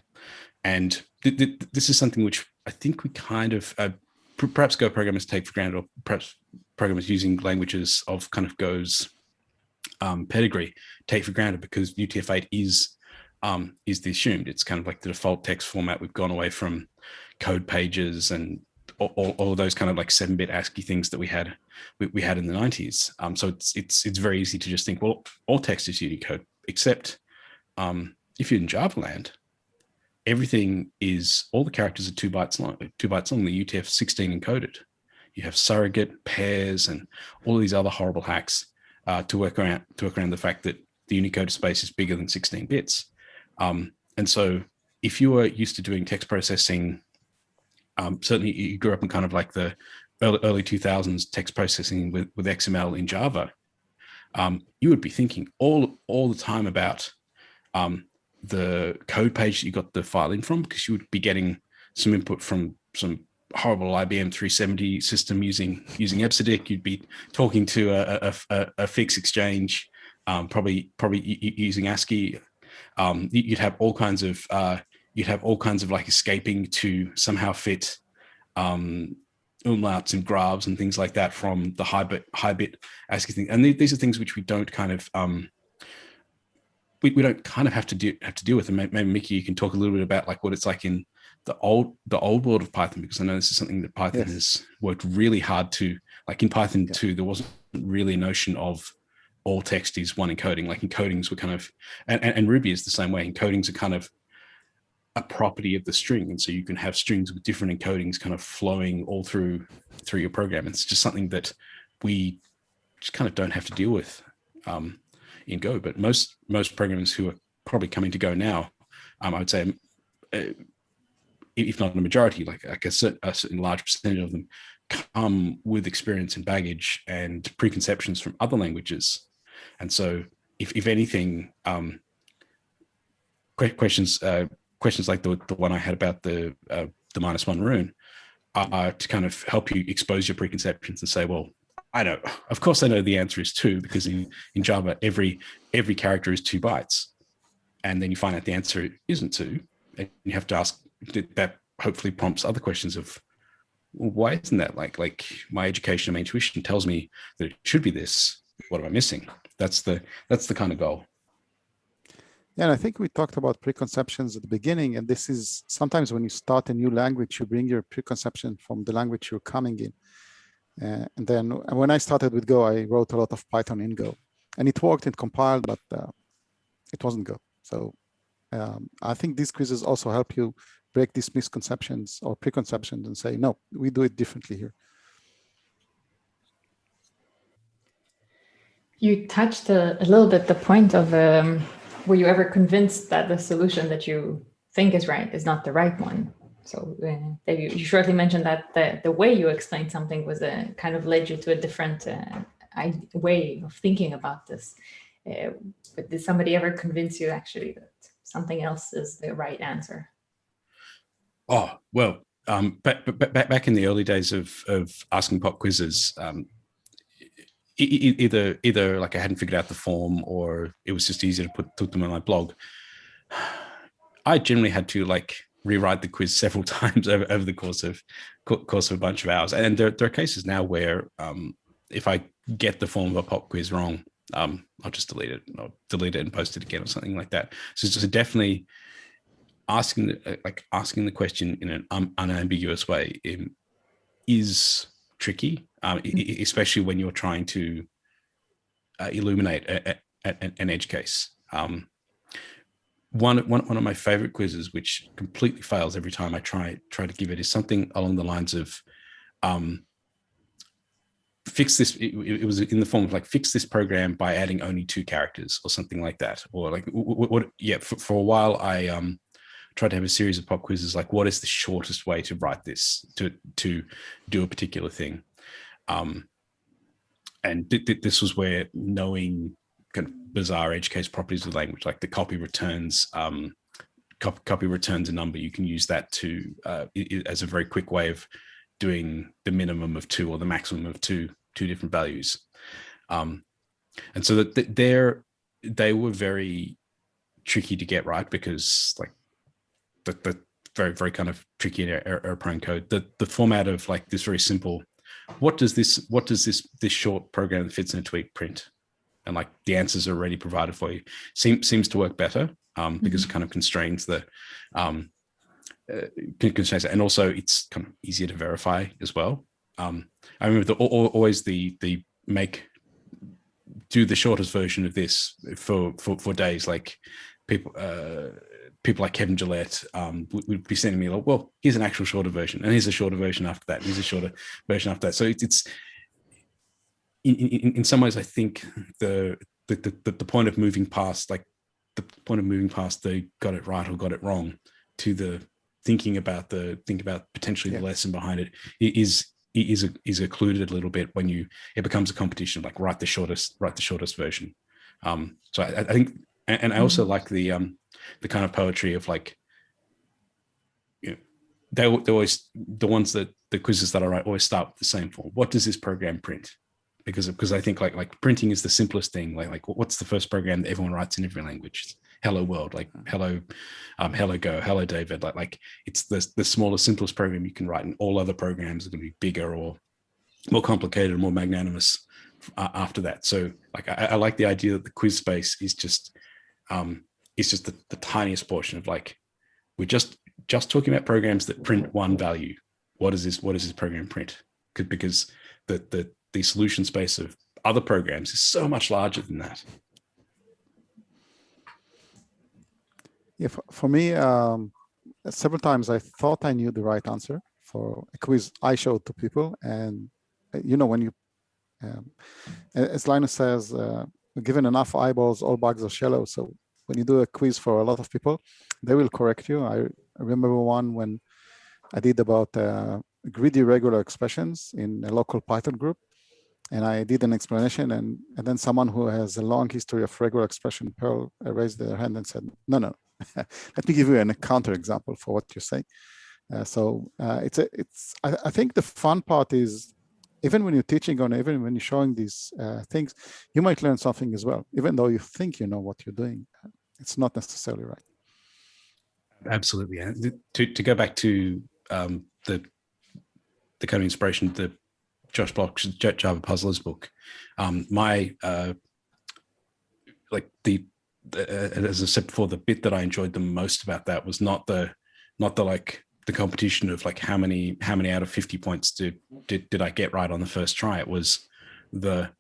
And this is something which I think we kind of, perhaps Go programmers take for granted, or perhaps programmers using languages of kind of Go's pedigree take for granted, because UTF-8 is the assumed. It's kind of like the default text format. We've gone away from code pages and all of those kind of like 7-bit ASCII things that we had in the 90s. So it's very easy to just think, well, all text is Unicode, except if you're in Java land, everything is, all the characters are 2 bytes long, the UTF-16 encoded. You have surrogate, pairs, and all of these other horrible hacks to work around the fact that the Unicode space is bigger than 16 bits. And so if you were used to doing text processing, certainly you grew up in kind of like the early 2000s text processing with XML in Java, you would be thinking all the time about the code page that you got the file in from, because you would be getting some input from some horrible IBM 370 system using EBCDIC. You'd be talking to a fix exchange, probably using ASCII. You'd have all kinds of like escaping to somehow fit umlauts and grabs and things like that from the high bit ASCII thing. And these are things which we don't kind of we don't kind of have to deal with. And maybe Miki, you can talk a little bit about like what it's like in the old world of Python, because I know this is something that Python has worked really hard to, like in Python 2, there wasn't really a notion of all text is one encoding. Like encodings were kind of, and Ruby is the same way. Encodings are kind of a property of the string. And so you can have strings with different encodings kind of flowing all through your program. It's just something that we just kind of don't have to deal with in Go. But most programmers who are probably coming to Go now, I would say, if not a majority, like a certain large percentage of them come with experience and baggage and preconceptions from other languages. And so if anything, questions like the one I had about the -1 rune are to kind of help you expose your preconceptions and say, well, I know, of course, I know the answer is 2 because in Java, every character is 2 bytes. And then you find out the answer isn't 2. And you have to ask, that hopefully prompts other questions of, well, why isn't that? Like my education and my intuition tells me that it should be this. What am I missing? That's the kind of goal. Yeah, and I think we talked about preconceptions at the beginning, and this is sometimes when you start a new language, you bring your preconception from the language you're coming in. And then when I started with Go, I wrote a lot of Python in Go, and it worked, it compiled, but it wasn't Go. So I think these quizzes also help you break these misconceptions or preconceptions and say, no, we do it differently here. You touched a little bit the point of were you ever convinced that the solution that you think is right is not the right one? So you shortly mentioned that the way you explained something was kind of led you to a different way of thinking about this. But did somebody ever convince you actually that something else is the right answer? Oh, well, back in the early days of asking pop quizzes, either like I hadn't figured out the form or it was just easier to put them on my blog. I generally had to like rewrite the quiz several times over the course of a bunch of hours. And there are cases now where if I get the form of a pop quiz wrong, I'll just delete it. I'll delete it and post it again or something like that. So it's just definitely asking the question in an unambiguous way is tricky, especially when you're trying to illuminate an edge case. One of my favorite quizzes, which completely fails every time I try to give it, is something along the lines of fix this. It was in the form of like fix this program by adding only 2 characters or something like that, or like what? Yeah, for a while I tried to have a series of pop quizzes like what is the shortest way to write this to do a particular thing, and this was where knowing kind of bizarre edge case properties of the language, like the copy returns copy returns a number, you can use that to as a very quick way of doing the minimum of 2 or the maximum of two different values, and so that they were very tricky to get right because like the very, very kind of tricky and error-prone code. The format of like this very simple, what does this short program that fits in a tweet print? And like the answers are already provided for you. Seems to work better because it kind of constrains the constraints, and also it's kind of easier to verify as well. I remember always the do the shortest version of this for days. Like people like Kevin Gillette would be sending me like, well, here's an actual shorter version, and here's a shorter version after that, and here's a shorter version after that. So it's in some ways, I think the point of moving past the got it right or got it wrong to the thinking about potentially the lesson behind it is occluded a little bit when it becomes a competition, like write the shortest version. So I think, and I also like the kind of poetry of like, you know, they always, the ones that the quizzes that I write always start with the same form. What does this program print? Because I think like printing is the simplest thing. Like what's the first program that everyone writes in every language? Hello world, like hello Go, hello David. Like it's the smallest, simplest program you can write, and all other programs are going to be bigger or more complicated or more magnanimous after that. So like I like the idea that the quiz space is just the tiniest portion of like, we're just talking about programs that print one value. What does this program print? Because the solution space of other programs is so much larger than that. Yeah, for me, several times I thought I knew the right answer for a quiz I showed to people. And, you know, when you, as Linus says, given enough eyeballs, all bugs are shallow. So when you do a quiz for a lot of people, they will correct you. I remember one when I did about greedy regular expressions in a local Python group. And I did an explanation, and then someone who has a long history of regular expression Perl raised their hand and said, no, let me give you a counter example for what you're saying. I think the fun part is even when you're teaching or even when you're showing these things, you might learn something as well, even though you think you know what you're doing. It's not necessarily right. Absolutely. And to go back to the kind of inspiration, the Josh Block's Java Puzzlers book, my like as I said before, the bit that I enjoyed the most about that was not the like the competition of like how many out of 50 points did I get right on the first try. It was the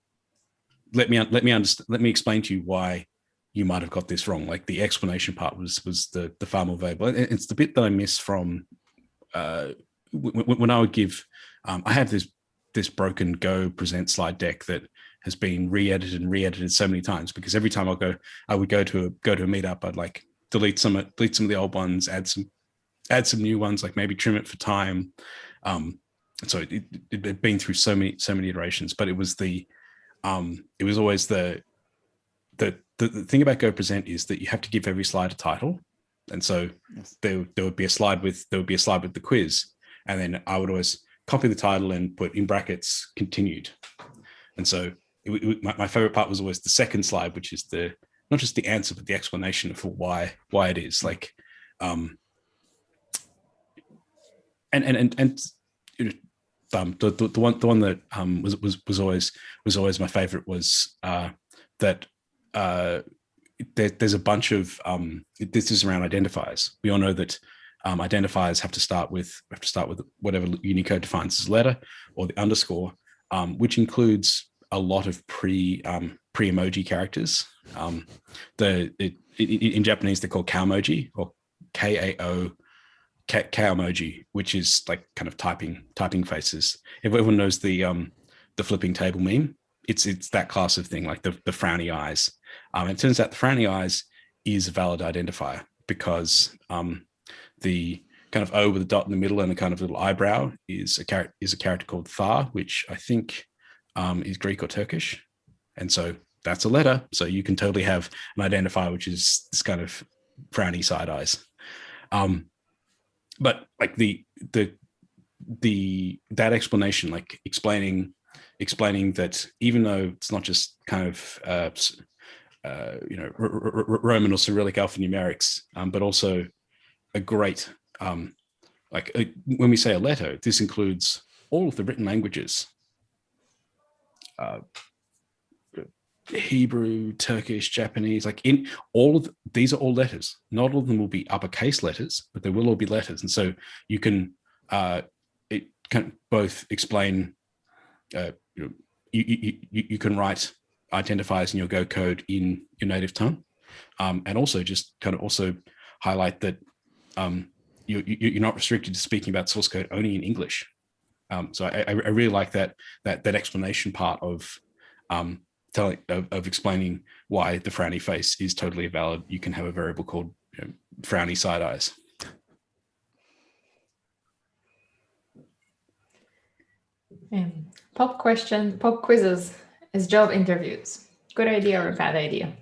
let me explain to you why you might have got this wrong. Like the explanation part was the far more valuable. It's the bit that I miss from when I would give. I have this broken Go present slide deck that has been re-edited so many times, because every time I would go to a meetup, I'd like delete some of the old ones, add some new ones, like maybe trim it for time. So it had been through so many iterations, but it was always the thing about Go Present is that you have to give every slide a title, and so yes, there would be a slide with the quiz, and then I would always copy the title and put in brackets continued. And so my favorite part was always the second slide, which is not just the answer but the explanation for why it is like and you know, the one that was always my favorite was that there's a bunch of this is around identifiers. We all know that identifiers have to start with whatever Unicode defines as a letter or the underscore, which includes a lot of pre-emoji characters. In Japanese they're called Kaomoji, or Kao emoji, which is like kind of typing faces. If everyone knows the flipping table meme, it's that class of thing, like the frowny eyes. It turns out the frowny eyes is a valid identifier because the kind of O with a dot in the middle and a kind of little eyebrow is a character called Thar, which I think is Greek or Turkish, and so that's a letter. So you can totally have an identifier which is this kind of frowny side eyes. But like that explanation, like explaining that even though it's not just kind of Roman or Cyrillic alphanumerics, but also a great when we say a letter, this includes all of the written languages, Hebrew, Turkish, Japanese, like in all of these are all letters. Not all of them will be uppercase letters, but they will all be letters. And so you can it can both explain you can write identifiers in your Go code in your native tongue, and also just kind of also highlight that you're not restricted to speaking about source code only in English. So I really like that explanation part of explaining why the frowny face is totally valid. You can have a variable called frowny side eyes. Pop quizzes as job interviews. Good idea or a bad idea?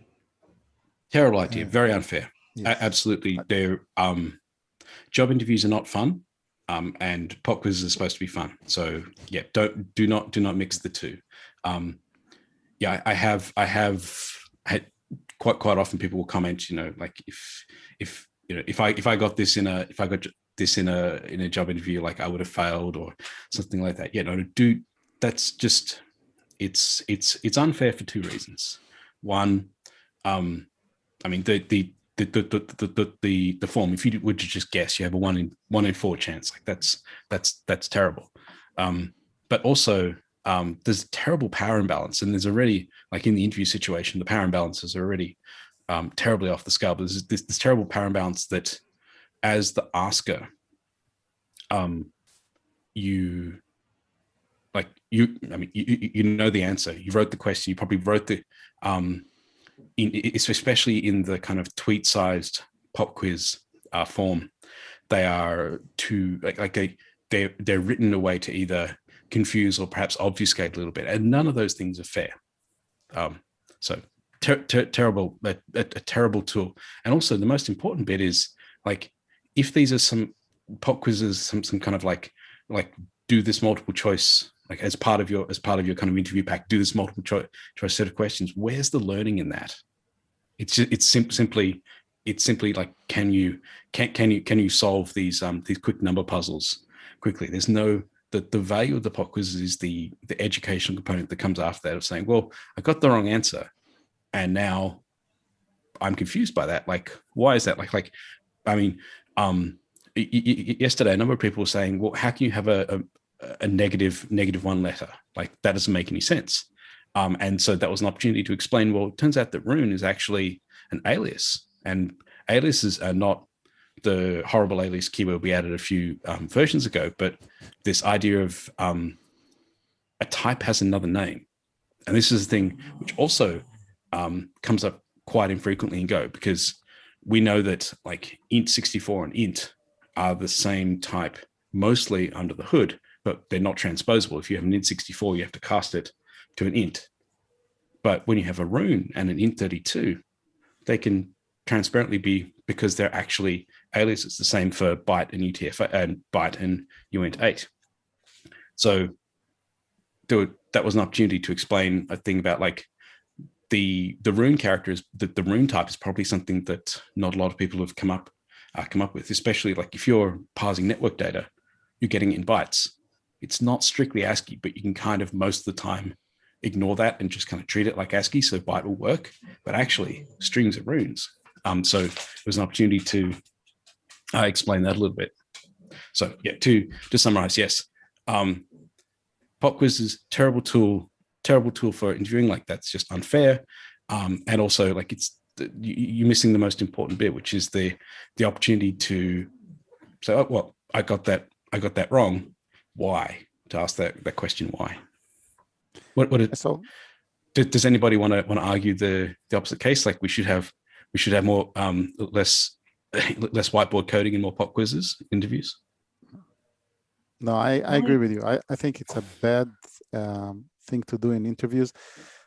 Terrible idea. Very unfair. Yes. Absolutely. They're job interviews are not fun, and pop quizzes are supposed to be fun. So yeah, do not mix the two. Yeah, I have had quite often people will comment, like if I got this in a job interview, like I would have failed or something like that. Yeah, no, that's just it's unfair for two reasons. One, I mean the form, if you were to just guess, you have a 1 in 4 chance. Like that's terrible. But also there's a terrible power imbalance, and there's already, like in the interview situation, the power imbalances are already terribly off the scale. But there's this terrible power imbalance that as the asker, you know the answer. You wrote the question. You probably wrote the especially in the kind of tweet-sized pop quiz form, they are too they're written in a way to either confuse or perhaps obfuscate a little bit, and none of those things are fair. So terrible, a terrible tool. And also the most important bit is, like, if these are some pop quizzes, some kind of like do this multiple choice, like as part of your kind of interview pack, do this multiple choice set of questions. Where's the learning in that? It's simply like, can you solve these quick number puzzles quickly? There's no, the value of the pop quizzes is the educational component that comes after that, of saying, well, I got the wrong answer and now I'm confused by that. Like, why is that? Like I mean, yesterday a number of people were saying, well, how can you have a negative one letter? Like, that doesn't make any sense. And so that was an opportunity to explain, well, it turns out that rune is actually an alias, and aliases are not the horrible alias keyword we added a few versions ago, but this idea of a type has another name. And this is the thing which also comes up quite infrequently in Go, because we know that like int64 and int are the same type mostly under the hood, but they're not transposable. If you have an int64, you have to cast it to an int. But when you have a rune and an int32, they can transparently be, because they're actually aliases, the same for byte and UTF and byte and uint8. So that was an opportunity to explain a thing about like the rune characters, the rune type is probably something that not a lot of people have come up with, especially like if you're parsing network data, you're getting it in bytes. It's not strictly ASCII, but you can kind of most of the time ignore that and just kind of treat it like ASCII, so byte will work. But actually, strings are runes. So it was an opportunity to explain that a little bit. So yeah, to summarize, yes, pop quiz is terrible tool for interviewing. Like, that's just unfair, and also like you're missing the most important bit, which is the opportunity to say, oh, well, I got that wrong. Why? To ask that question, why? Does anybody want to argue the opposite case? Like, we should have more less whiteboard coding and more pop quizzes interviews? No, I agree with you. I think it's a bad thing to do in interviews,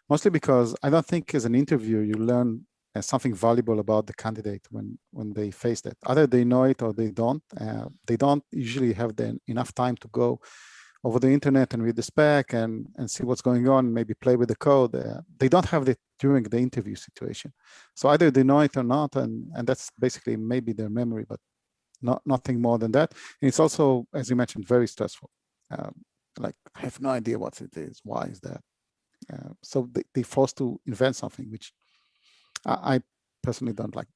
mostly because I don't think as an interviewer you learn something valuable about the candidate when they face that. Either they know it or they don't. They don't usually have enough time to go over the internet and read the spec and see what's going on, maybe play with the code. They don't have it during the interview situation. So either they know it or not, and that's basically maybe their memory, but nothing more than that. And it's also, as you mentioned, very stressful. Like, I have no idea what it is. Why is that? So they're forced to invent something, which I personally don't like.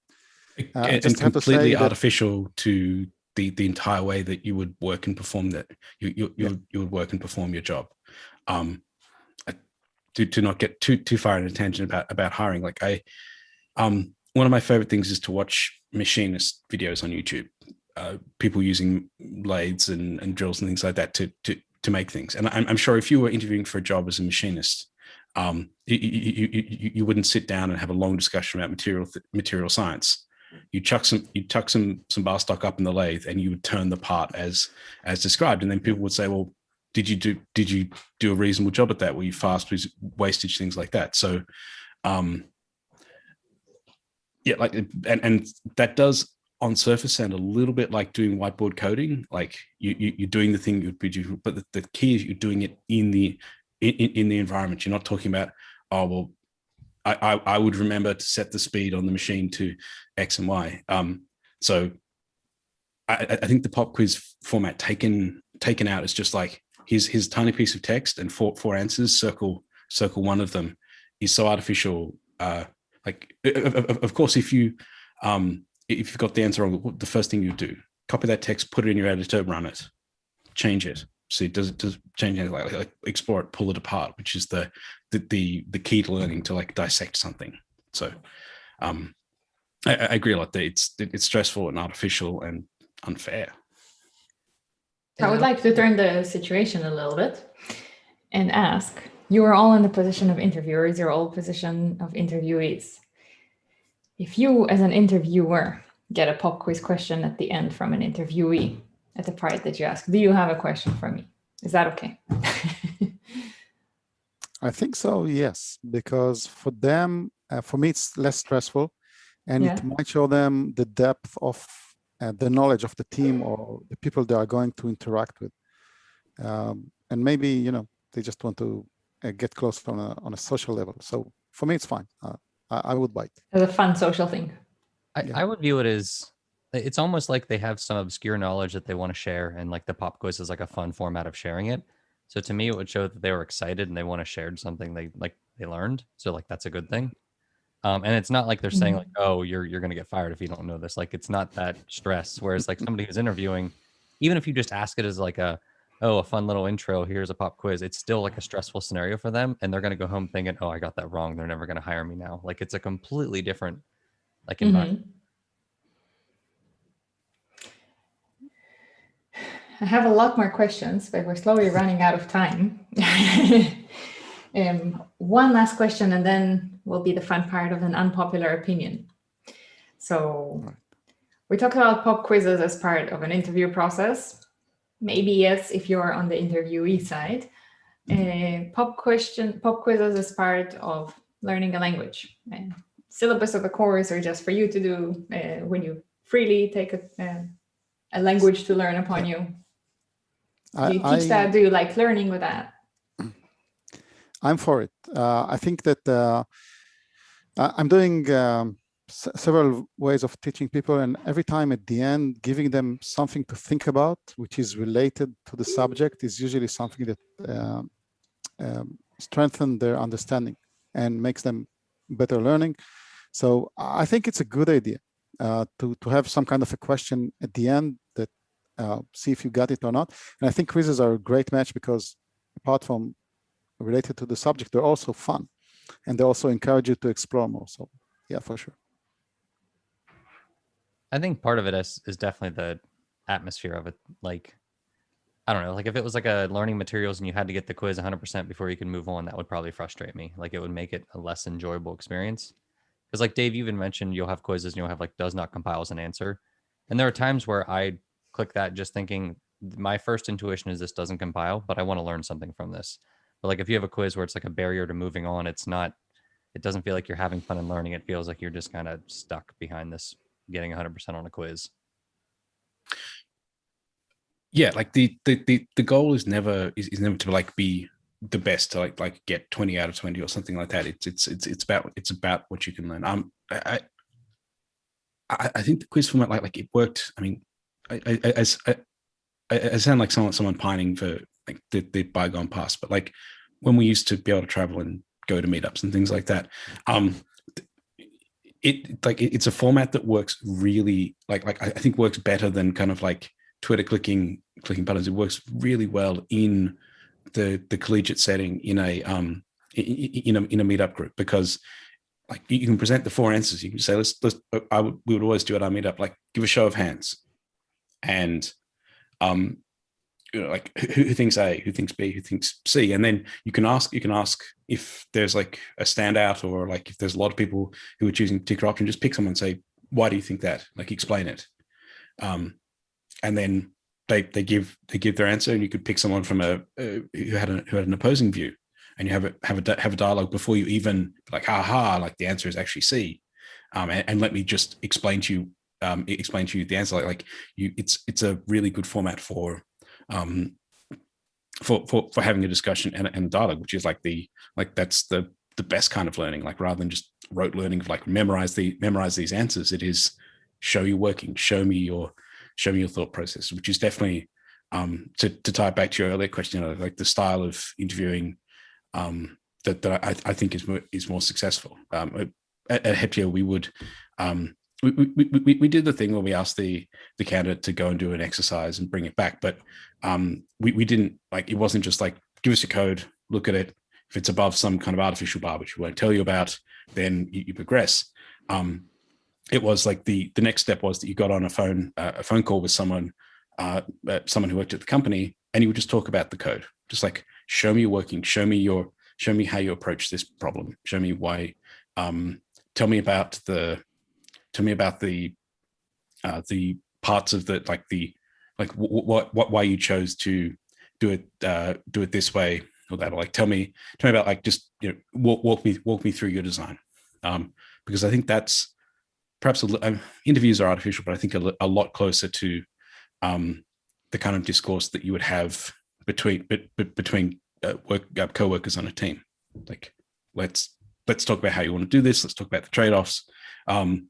And completely artificial to the entire way that you would work and perform that you would work and perform your job. To not get too far in a tangent about hiring, like one of my favorite things is to watch machinist videos on YouTube. People using lathes and drills and things like that to make things. And I'm sure if you were interviewing for a job as a machinist, you wouldn't sit down and have a long discussion about material science. You chuck some bar stock up in the lathe and you would turn the part as described, and then people would say, well, did you do a reasonable job at that? Were you fast? Was wastage, things like that? So yeah, like, and that does on surface sound a little bit like doing whiteboard coding. Like you're doing the thing you'd be doing, but the key is you're doing it in the environment. You're not talking about, oh, well, I would remember to set the speed on the machine to X and Y. So I think the pop quiz format taken out is just like, here's a tiny piece of text and four answers, circle one of them, is so artificial. Like, of course, if you've got the answer wrong, the first thing you do, copy that text, put it in your editor, run it, change it. See, does it change anything? Like explore it, pull it apart, which is the key to learning, to like dissect something. So I agree a lot that it's stressful and artificial and unfair. I would like to turn the situation a little bit and ask, you are all in the position of interviewers, you're all position of interviewees. If you, as an interviewer, get a pop quiz question at the end from an interviewee at the part that you ask, do you have a question for me? Is that okay? I think so, yes, because for them, for me, it's less stressful, and it might show them the depth of the knowledge of the team or the people they are going to interact with. And maybe, They just want to get close on a social level. So for me, it's fine. I would bite. As a fun social thing. I would view it as, it's almost like they have some obscure knowledge that they want to share, and like the pop quiz is like a fun format of sharing it. So to me, it would show that they were excited and they want to share something they learned. So like that's a good thing. And it's not like they're saying like, oh, you're gonna get fired if you don't know this. Like it's not that stress. Whereas like somebody who's interviewing, even if you just ask it as like a fun little intro, here's a pop quiz, it's still like a stressful scenario for them, and they're gonna go home thinking, oh, I got that wrong. They're never gonna hire me now. Like it's a completely different like environment. I have a lot more questions, but we're slowly running out of time. One last question, and then will be the fun part of an unpopular opinion. So we talked about pop quizzes as part of an interview process. Maybe yes, if you're on the interviewee side. Pop quizzes as part of learning a language. Syllabus of a course, or just for you to do when you freely take a language to learn upon you. Do you teach that? Do you like learning with that? I'm for it. I think that I'm doing several ways of teaching people, and every time at the end, giving them something to think about, which is related to the subject, is usually something that strengthens their understanding and makes them better learning. So I think it's a good idea to have some kind of a question at the end that see if you got it or not. And I think quizzes are a great match because apart from related to the subject, they're also fun, and they also encourage you to explore more. So yeah, for sure. I think part of it is definitely the atmosphere of it. Like, I don't know, like if it was like a learning materials and you had to get the quiz 100% before you can move on, that would probably frustrate me. Like it would make it a less enjoyable experience. Because like Dave even mentioned, you'll have quizzes and you'll have like does not compile as an answer. And there are times where I click that just thinking my first intuition is this doesn't compile, but I want to learn something from this. But like if you have a quiz where it's like a barrier to moving on, it doesn't feel like you're having fun and learning. It feels like you're just kind of stuck behind this getting 100% on a quiz. Yeah, like the goal is never to like be the best, to like get 20 out of 20 or something like that. It's about what you can learn. I think the quiz format like it worked. I mean, I sound like someone pining for like the bygone past, but like when we used to be able to travel and go to meetups and things like that, it's a format that works really like I think works better than kind of like Twitter clicking buttons. It works really well in the collegiate setting in a meetup group, because like you can present the four answers. You can say we would always do at our meetup, like give a show of hands, and like who thinks A, who thinks B, who thinks C, and then you can ask if there's like a standout, or like if there's a lot of people who are choosing a particular option, just pick someone and say, why do you think that? Like explain it. And then they give their answer, and you could pick someone from who had an opposing view, and you have a dialogue before you even like, like the answer is actually C, and let me just explain to you the answer. It's a really good format for having a discussion and a dialogue, which is that's the best kind of learning. Like rather than just rote learning of like memorize these answers, it is show you working, show me your thought process, which is definitely to tie it back to your earlier question, like the style of interviewing that I think is more successful. At Heptio, we would we did the thing where we asked the candidate to go and do an exercise and bring it back, but we didn't, like, it wasn't just like give us your code, look at it. If it's above some kind of artificial bar which we won't tell you about, then you progress. It was like the next step was that you got on a phone call with someone who worked at the company, and you would just talk about the code, just like show me your working, show me how you approach this problem, show me why, tell me about the parts of why you chose to do it this way or that, or like tell me about like just walk me through your design, because I think that's perhaps interviews are artificial, but I think a lot closer to the kind of discourse that you would have between co-workers on a team. Like, let's talk about how you want to do this. Let's talk about the trade-offs. Let's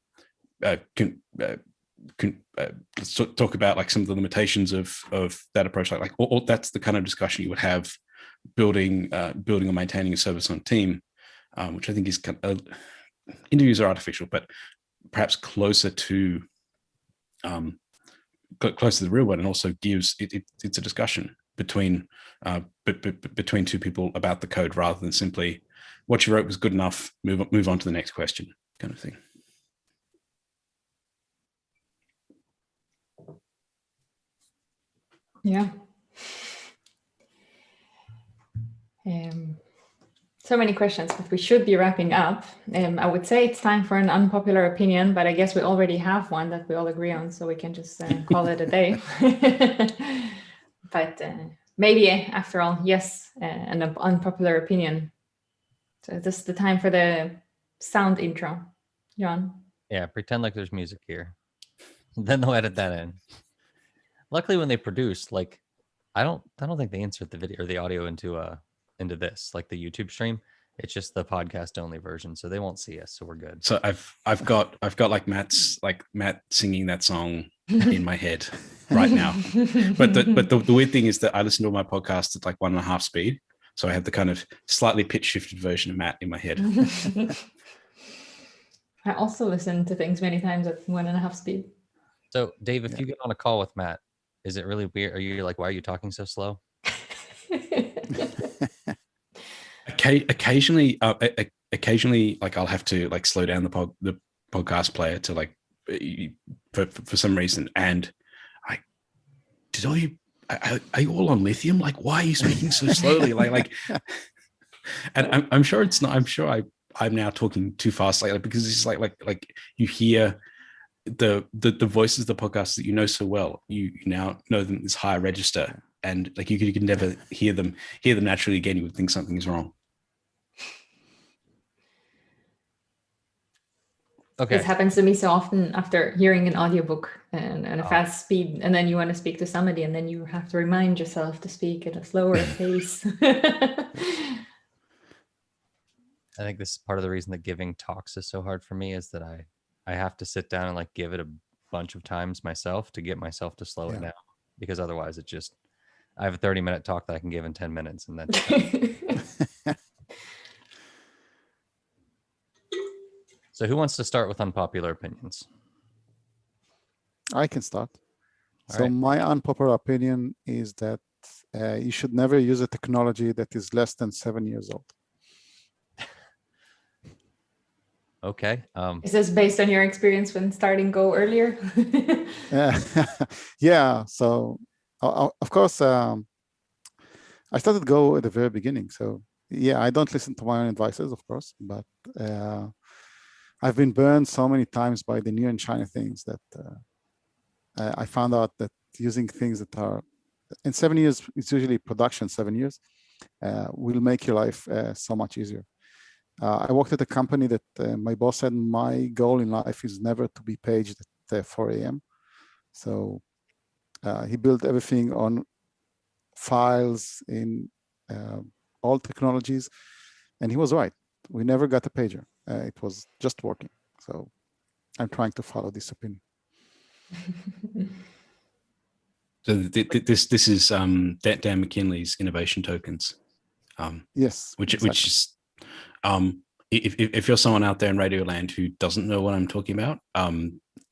talk about like some of the limitations of that approach. Like that's the kind of discussion you would have building or maintaining a service on a team, which I think is interviews are artificial, but perhaps closer to the real one, and also gives it's a discussion between two people about the code rather than simply what you wrote was good enough, move on to the next question kind of thing. Yeah. So many questions, but we should be wrapping up. I would say it's time for an unpopular opinion, but I guess we already have one that we all agree on, so we can just call it a day. But maybe after all, yes, an unpopular opinion. So this is the time for the sound intro. John? Yeah, pretend like there's music here. Then they'll edit that in. Luckily, when they produce, like, I don't think they insert the video or the audio into this, like the YouTube stream. It's just the podcast only version, so they won't see us, so we're good. So I've got like Matt singing that song in my head right now. But the weird thing is that I listen to my podcast at like 1.5 speed, so I have the kind of slightly pitch shifted version of Matt in my head. I also listen to things many times at 1.5 speed. So Dave, if you get on a call with Matt, is it really weird? Are you like, why are you talking so slow? Occasionally, like I'll have to like slow down the podcast player to like for some reason, and are you all on lithium? Like, why are you speaking so slowly? like, and I'm sure it's not. I'm sure I'm now talking too fast, like because it's like you hear the voices of the podcasts that you know so well. You now know them this higher register, and like you can never hear them naturally again. You would think something is wrong. Okay. This happens to me so often after hearing an audiobook and a fast speed, and then you want to speak to somebody, and then you have to remind yourself to speak at a slower pace. I think this is part of the reason that giving talks is so hard for me, is that I have to sit down and like give it a bunch of times myself to get myself to slow it down, because otherwise I have a 30-minute talk that I can give in 10 minutes, and that's So who wants to start with unpopular opinions? I can start. All So right. my unpopular opinion is that you should never use a technology that is less than 7 years old. Okay. Is this based on your experience when starting Go earlier? Yeah. So of course, I started Go at the very beginning. So yeah, I don't listen to my own advices, of course, but I've been burned so many times by the new and shiny things that I found out that using things that are in 7 years, it's usually production 7 years, will make your life so much easier. I worked at a company that my boss said my goal in life is never to be paged at 4 a.m. So he built everything on files in old technologies, and he was right. We never got a pager. It was just working. So I'm trying to follow this opinion. So this is Dan McKinley's innovation tokens. Yes. Which exactly. which is if you're someone out there in Radio Land who doesn't know what I'm talking about,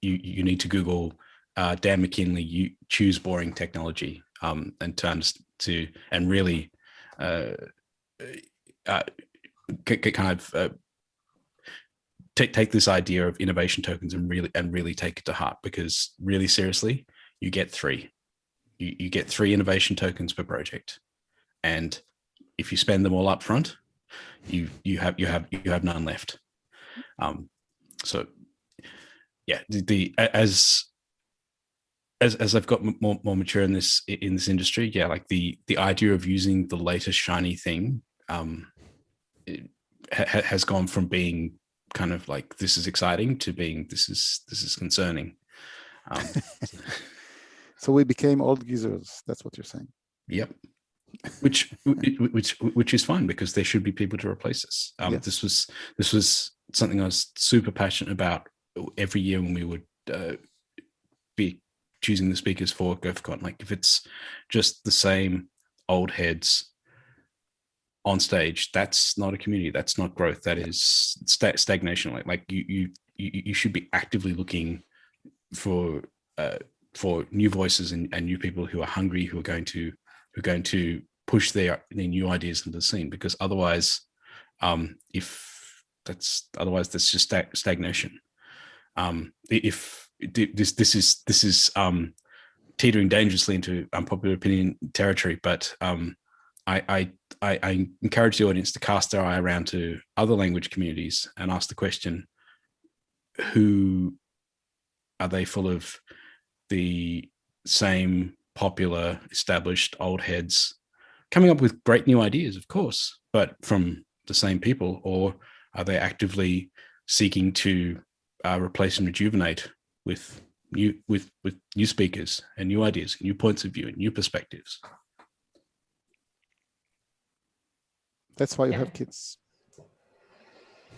you need to Google Dan McKinley. You choose boring technology, and and really kind of take this idea of innovation tokens and really take it to heart, because really seriously, you get 3. You get 3 innovation tokens per project, and if you spend them all up front, you have none left. So yeah, as I've got more mature in this industry, yeah, like the idea of using the latest shiny thing has gone from being kind of like this is exciting to being this is concerning. So we became old geezers. That's what you're saying. Yep. which is fine, because there should be people to replace us. Yes. This was something I was super passionate about every year when we would be choosing the speakers for GopherCon. Like, if it's just the same old heads on stage, that's not a community. That's not growth. That is stagnation. Like you should be actively looking for new voices and new people who are hungry, who are going to push their new ideas into the scene. Because otherwise, that's just stagnation. If this is teetering dangerously into unpopular opinion territory, but I encourage the audience to cast their eye around to other language communities and ask the question: who are they full of the same popular, established old heads coming up with great new ideas, of course, but from the same people? Or are they actively seeking to replace and rejuvenate with new speakers and new ideas, new points of view, and new perspectives? That's why you have kids.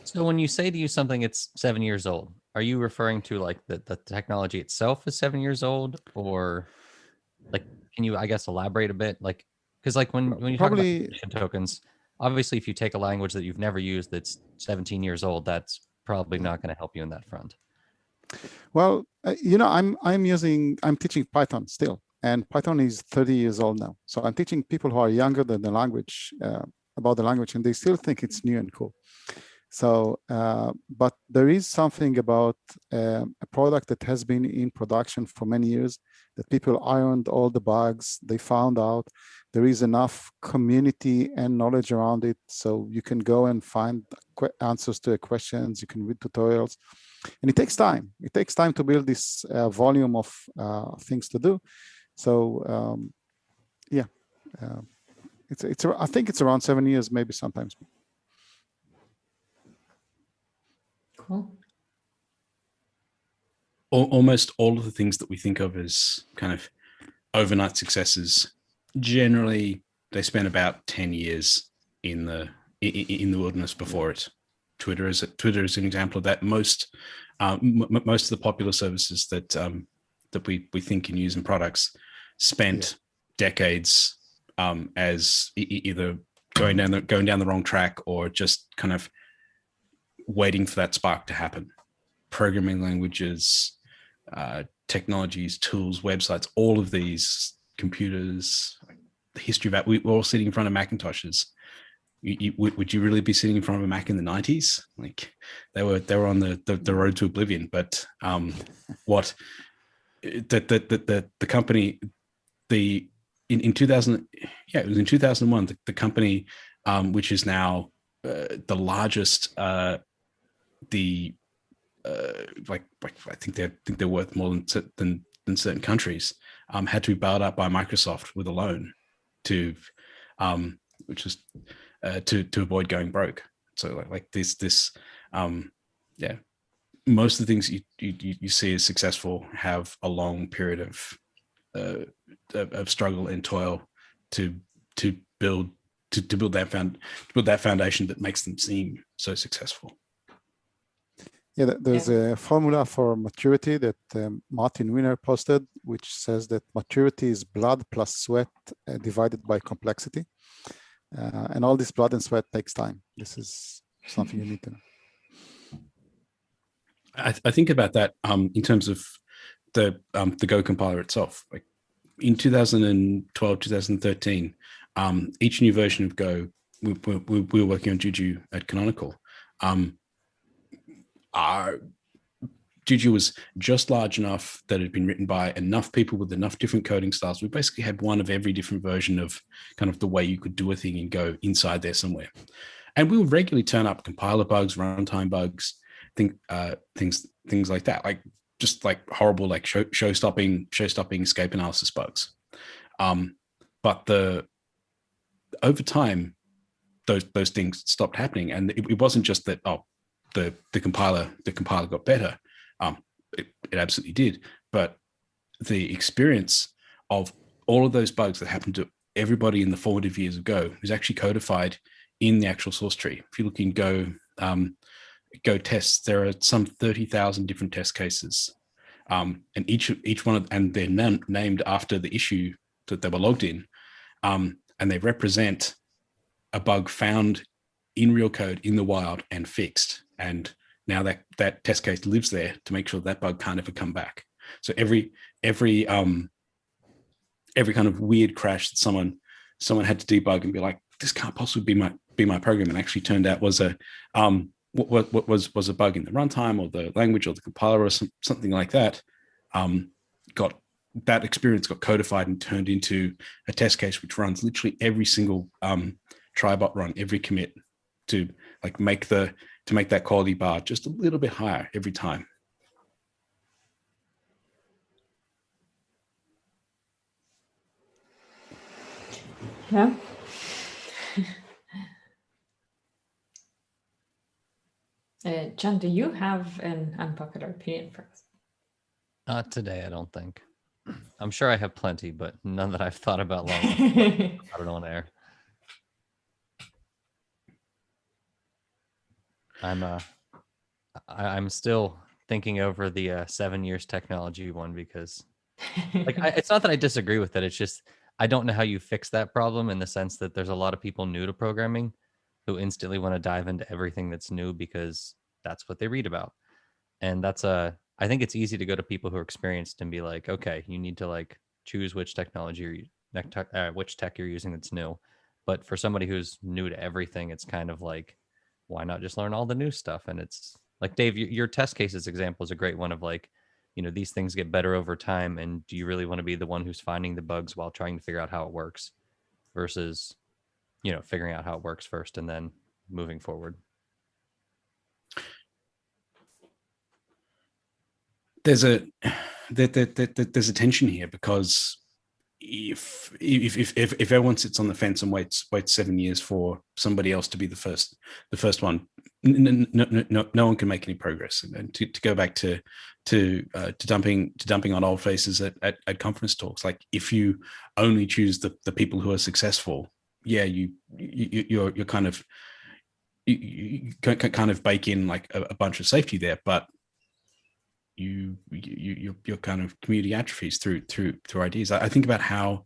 So when you say to use something it's 7 years old, are you referring to like the technology itself is 7 years old, or like, can you, I guess, elaborate a bit? Like, because like when you talk about permission tokens, obviously if you take a language that you've never used that's 17 years old, that's probably not going to help you in that front. Well, I'm teaching Python still, and Python is 30 years old now. So I'm teaching people who are younger than the language, about the language, and they still think it's new and cool. So, but there is something about a product that has been in production for many years, that people ironed all the bugs. They found out there is enough community and knowledge around it. So you can go and find answers to questions. You can read tutorials, and it takes time. It takes time to build this volume of things to do. So, I think it's around 7 years, maybe sometimes. Cool. Almost all of the things that we think of as kind of overnight successes, generally they spend about 10 years in the wilderness before it. Twitter is an example of that. Most of the popular services that we think and use in products spent decades as either going down the wrong track, or just kind of waiting for that spark to happen. Programming languages, technologies, tools, websites, all of these, computers, the history of that. We're all sitting in front of Macintoshes. Would you really be sitting in front of a Mac in the 90s? Like, they were on the road to oblivion. But what the company, in 2000, it was in 2001, the company, which is now the largest, I think they're worth more than certain countries, had to be bailed out by Microsoft with a loan to avoid going broke. So most of the things you see as successful have a long period of struggle and toil to build that foundation that makes them seem so successful. Yeah, there's a formula for maturity that Martin Wiener posted, which says that maturity is blood plus sweat divided by complexity. And all this blood and sweat takes time. This is something you need to know. I think about that in terms of the Go compiler itself. Like in 2012, 2013, each new version of Go, we were working on Juju at Canonical. Our Juju was just large enough that it had been written by enough people with enough different coding styles. We basically had one of every different version of kind of the way you could do a thing in Go inside there somewhere. And we would regularly turn up compiler bugs, runtime bugs, things like that, like just like horrible, like show-stopping escape analysis bugs. But over time, those things stopped happening, and it wasn't just that the compiler got better. It absolutely did, but the experience of all of those bugs that happened to everybody in the formative years of Go is actually codified in the actual source tree. If you look in Go tests, there are some 30,000 different test cases, and each one and they're named after the issue that they were logged in, and they represent a bug found in real code in the wild and fixed. And now that test case lives there to make sure that bug can't ever come back. So every kind of weird crash that someone had to debug and be like, this can't possibly be my program, and actually turned out was a what was a bug in the runtime or the language or the compiler or something like that. Got that experience got codified and turned into a test case which runs literally every single tribot run, every commit, to like make that quality bar just a little bit higher every time. Yeah. John, do you have an unpopular opinion for us? Not today, I don't think. I'm sure I have plenty, but none that I've thought about long enough. I don't know on air. I'm still thinking over the 7 years technology one, because it's not that I disagree with it. It's just I don't know how you fix that problem, in the sense that there's a lot of people new to programming who instantly want to dive into everything that's new because that's what they read about. And I think it's easy to go to people who are experienced and be like, okay, you need to like choose which technology or which tech you're using that's new. But for somebody who's new to everything, it's kind of like, why not just learn all the new stuff? And it's like, Dave, your test cases example is a great one of like, these things get better over time. And do you really want to be the one who's finding the bugs while trying to figure out how it works versus, figuring out how it works first and then moving forward? There's a tension here, because if everyone sits on the fence and waits 7 years for somebody else to be the first one, no one can make any progress. And to go back to dumping on old faces at conference talks, like if you only choose the people who are successful, yeah, you're kind of you kind of bake in like a bunch of safety there, but your kind of community atrophies through ideas. I think about how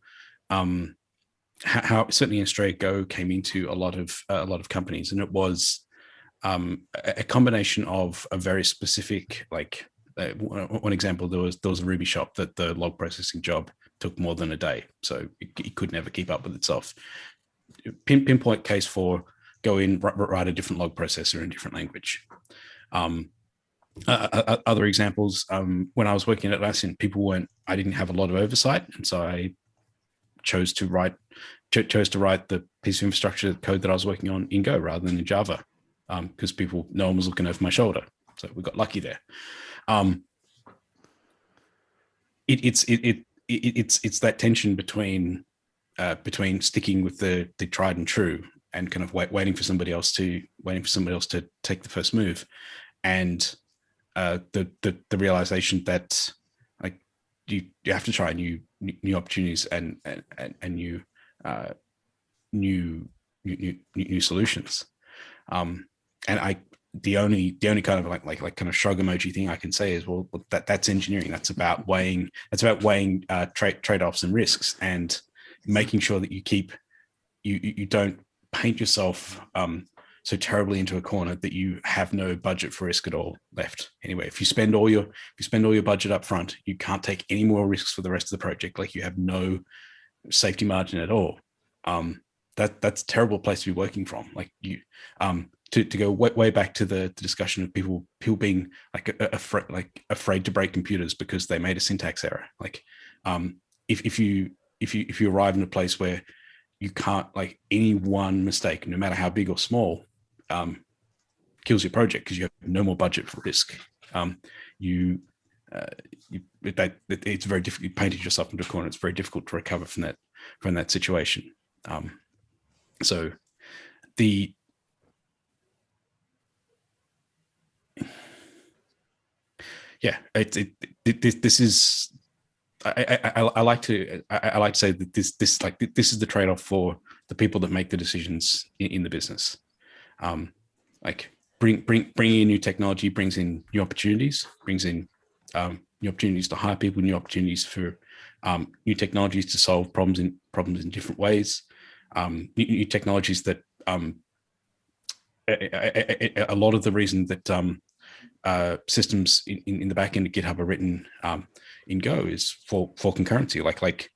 certainly in Australia Go came into a lot of companies, and it was a combination of a very specific, like one example, there was a Ruby shop that the log processing job took more than a day, so it could never keep up with itself. Pinpoint case for go in, write a different log processor in a different language. Other examples, when I was working at Atlassian, I didn't have a lot of oversight, and so I chose to write the piece of infrastructure code that I was working on in Go rather than in Java, because no one was looking over my shoulder. So we got lucky there. It's that tension between sticking with the tried and true and kind of waiting for somebody else to take the first move, and the realization that like you have to try new opportunities and new solutions. And the only kind of like kind of shrug emoji thing I can say is, well, that's engineering. That's about weighing trade-offs and risks, and making sure that you don't paint yourself so terribly into a corner that you have no budget for risk at all left. Anyway, if you spend all your budget up front, you can't take any more risks for the rest of the project. Like you have no safety margin at all. That's a terrible place to be working from. Like you, to go way back to the discussion of people being like afraid to break computers because they made a syntax error. Like if you arrive in a place where you can't, like, any one mistake, no matter how big or small, kills your project because you have no more budget for risk. It's very difficult. You painted yourself into a corner. It's very difficult to recover from that situation. So this is, I like to say that this is the trade-off for the people that make the decisions in the business. Like bringing in new technology brings in new opportunities, brings in new opportunities to hire people, new opportunities for new technologies to solve problems in different ways, new technologies that a lot of the reason that systems in the back end of GitHub are written in Go is for concurrency. Like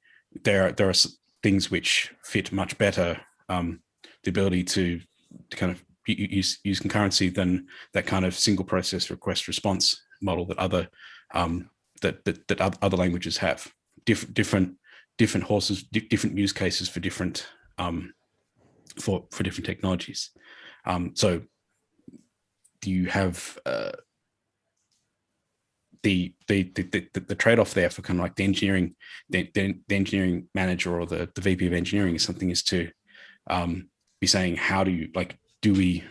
there are things which fit much better the ability to kind of use concurrency than that kind of single process request response model that other other languages have. Different horses, different use cases for different for different technologies. So you have the trade-off there for kind of like the engineering manager or the VP of engineering is something is to be saying, how do you do we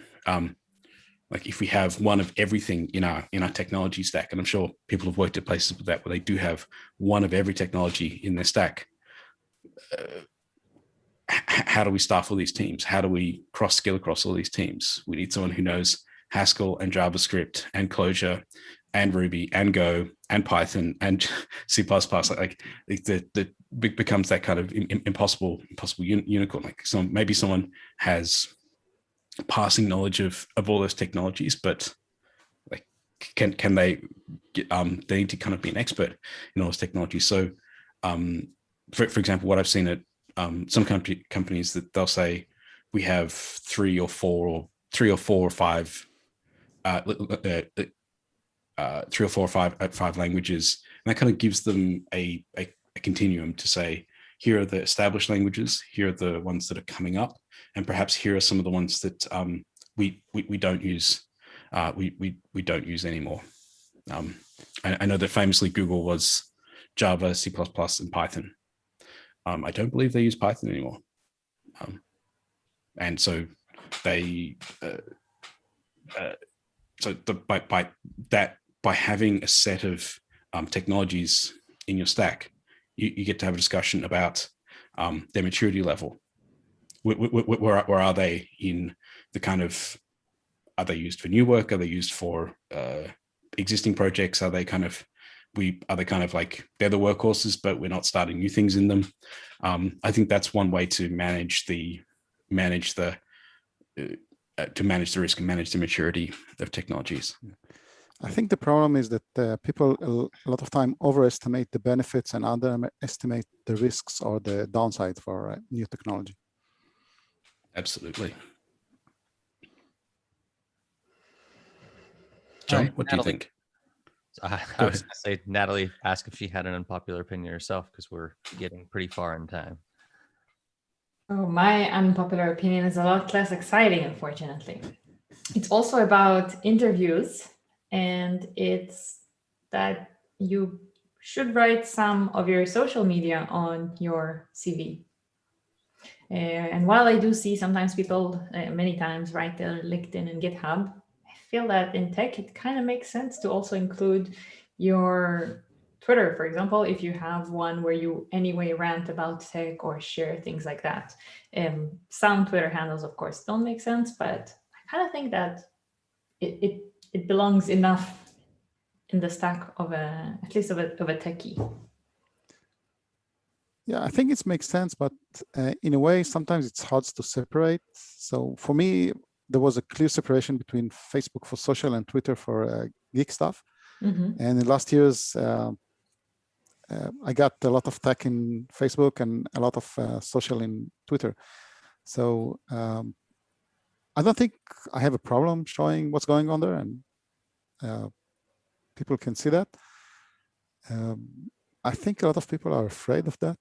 if we have one of everything in our technology stack, and I'm sure people have worked at places with that where they do have one of every technology in their stack. How do we staff all these teams? How do we cross skill across all these teams? We need someone who knows Haskell and JavaScript and Clojure and Ruby and Go and Python and C++. It becomes that kind of impossible unicorn. Maybe someone has passing knowledge of all those technologies, but can they get, they need to kind of be an expert in all those technologies. So for example, what I've seen at some companies that they'll say we have three or four or five languages, and that kind of gives them a continuum to say, here are the established languages, here are the ones that are coming up, and perhaps here are some of the ones that we don't use we don't use anymore. I know that famously Google was Java, C++, and Python. I don't believe they use Python anymore, and so they by having a set of technologies in your stack, you get to have a discussion about their maturity level. Where are they in the kind of, are they used for new work? Are they used for existing projects? Are they kind of like, they're the workhorses, but we're not starting new things in them? I think that's one way to manage the risk and manage the maturity of technologies. I think the problem is that people a lot of time overestimate the benefits and underestimate the risks or the downside for new technology. Absolutely. John, right, what Natalie, do you think? I was going to say, Natalie, ask if she had an unpopular opinion herself, because we're getting pretty far in time. Oh, my unpopular opinion is a lot less exciting, unfortunately. It's also about interviews, and it's that you should write some of your social media on your CV. And while I do see sometimes people many times write their LinkedIn and GitHub, I feel that in tech, it kind of makes sense to also include your Twitter, for example, if you have one where you anyway rant about tech or share things like that. Some Twitter handles, of course, don't make sense, but I kind of think that it belongs enough in the stack of at least of a techie. Yeah, I think it makes sense, but in a way, sometimes it's hard to separate. So for me, there was a clear separation between Facebook for social and Twitter for geek stuff. Mm-hmm. And in last years, I got a lot of tech in Facebook and a lot of social in Twitter. So I don't think I have a problem showing what's going on there, and people can see that. I think a lot of people are afraid of that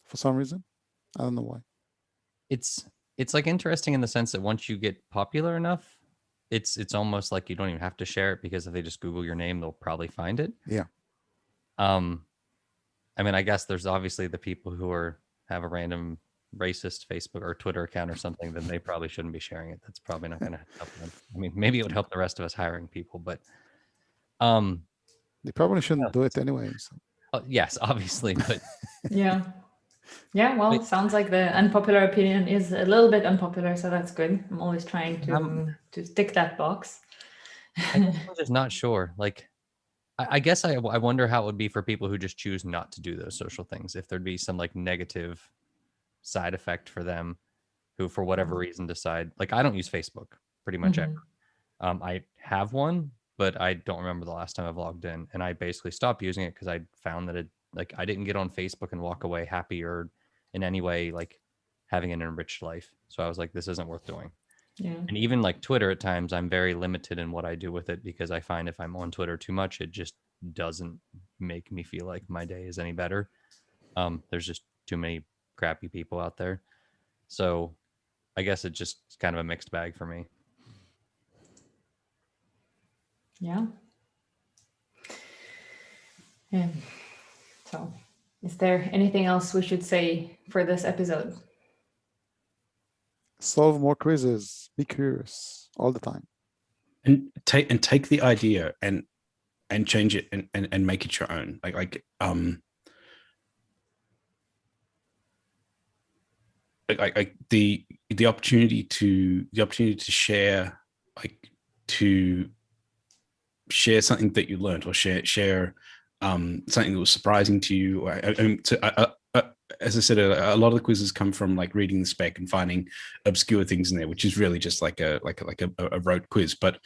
for some reason. I don't know why. It's like interesting in the sense that once you get popular enough, it's almost like you don't even have to share it, because if they just Google your name, they'll probably find it. Yeah. I mean, I guess there's obviously the people who have a random racist Facebook or Twitter account or something, then they probably shouldn't be sharing it. That's probably not going to help them. I mean, maybe it would help the rest of us hiring people, but they probably shouldn't do it anyway. So. Yes, obviously, but Yeah. Yeah, well, sounds like the unpopular opinion is a little bit unpopular, so that's good. I'm always trying to tick that box. I'm just not sure. Like, I guess I wonder how it would be for people who just choose not to do those social things. If there'd be some like negative side effect for them who, for whatever reason, decide. Like, I don't use Facebook pretty much ever. I have one, but I don't remember the last time I've logged in, and I basically stopped using it because I found that I didn't get on Facebook and walk away happy or in any way like having an enriched life. So I was like, this isn't worth doing. Yeah. And even like Twitter at times, I'm very limited in what I do with it because I find if I'm on Twitter too much, it just doesn't make me feel like my day is any better. There's just too many crappy people out there. So I guess it's just kind of a mixed bag for me. Yeah. So is there anything else we should say for this episode? Solve more quizzes. Be curious all the time. And take the idea and change it and make it your own. Like the opportunity to share, like to share something that you learned, or share something that was surprising to you. As I said, a lot of the quizzes come from like reading the spec and finding obscure things in there, which is really just like a rote quiz. But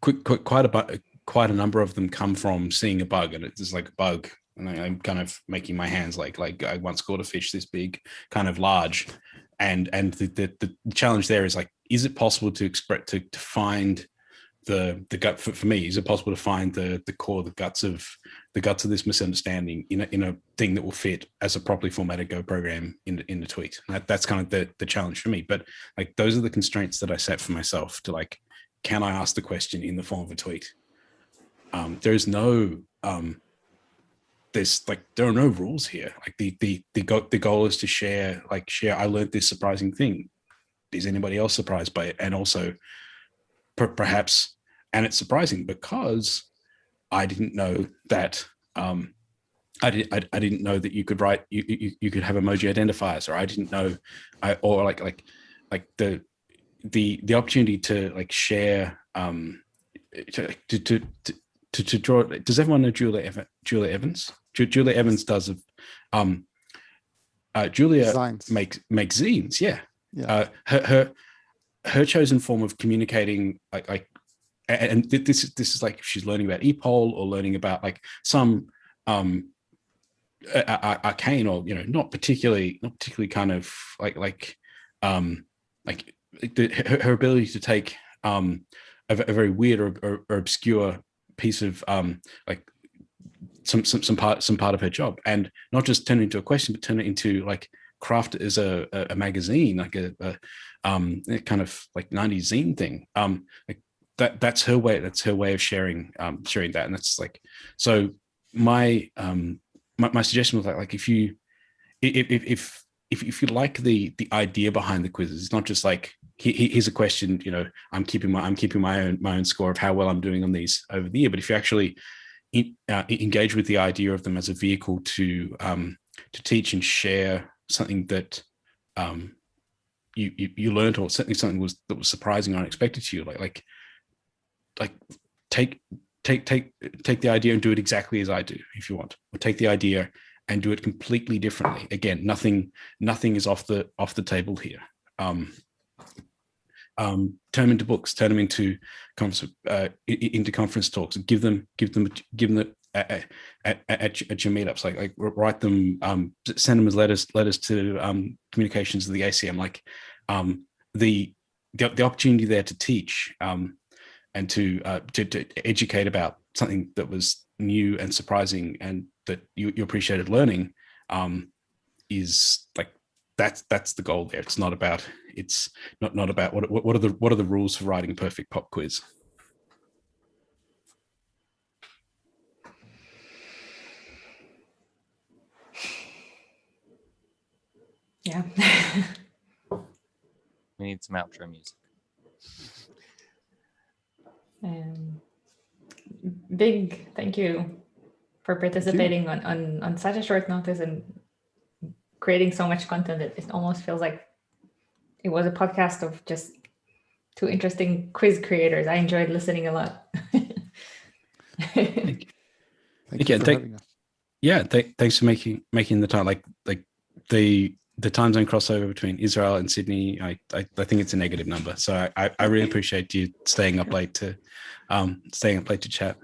quite a number of them come from seeing a bug, and it's just like a bug, and I'm kind of making my hands like I once caught a fish this big, kind of large, and the challenge there is like, is it possible to find the gut for me? Is it possible to find the core, the guts of this misunderstanding in a thing that will fit as a properly formatted Go program in the tweet? And that's kind of the challenge for me. But like, those are the constraints that I set for myself to like, can I ask the question in the form of a tweet? There's no there are no rules here. Like the goal is to share. I learned this surprising thing. Is anybody else surprised by it? And also perhaps, and it's surprising because I didn't know that I didn't know that you could write, you could have emoji identifiers, or I didn't know, or like the opportunity to like share to draw. Does everyone know Julia Evans? Julia Evans does Julia Designs. makes zines. Yeah. Her chosen form of communicating, and this is like if she's learning about ePOL or learning about like some arcane, or not particularly kind of her ability to take a very weird or obscure piece of like some part of her job, and not just turn it into a question, but turn it into like craft it as a magazine, like a kind of like 90s zine thing. Like that's her way of sharing that. And that's like, so my suggestion was like if you like the idea behind the quizzes, it's not just like here's a question, I'm keeping my own score of how well I'm doing on these over the year. But if you actually engage with the idea of them as a vehicle to teach and share something that you learned, or something that was surprising or unexpected to you, like take the idea and do it exactly as I do if you want, or take the idea and do it completely differently. Again, nothing is off the table here. Turn them into books, turn them into conference talks, give them at your meetups, like write them, send them as letters to communications of the ACM, like the opportunity there to teach and to educate about something that was new and surprising and that you appreciated learning, is like that's the goal there. It's not about what are the rules for writing a perfect pop quiz. Yeah. We need some outro music. Big thank you for participating on such a short notice and creating so much content. It almost feels like it was a podcast of just two interesting quiz creators. I enjoyed listening a lot. Thank you for having us. Yeah, thanks for making the time. Like the time zone crossover between Israel and Sydney, I think it's a negative number. So I really appreciate you staying up late to chat,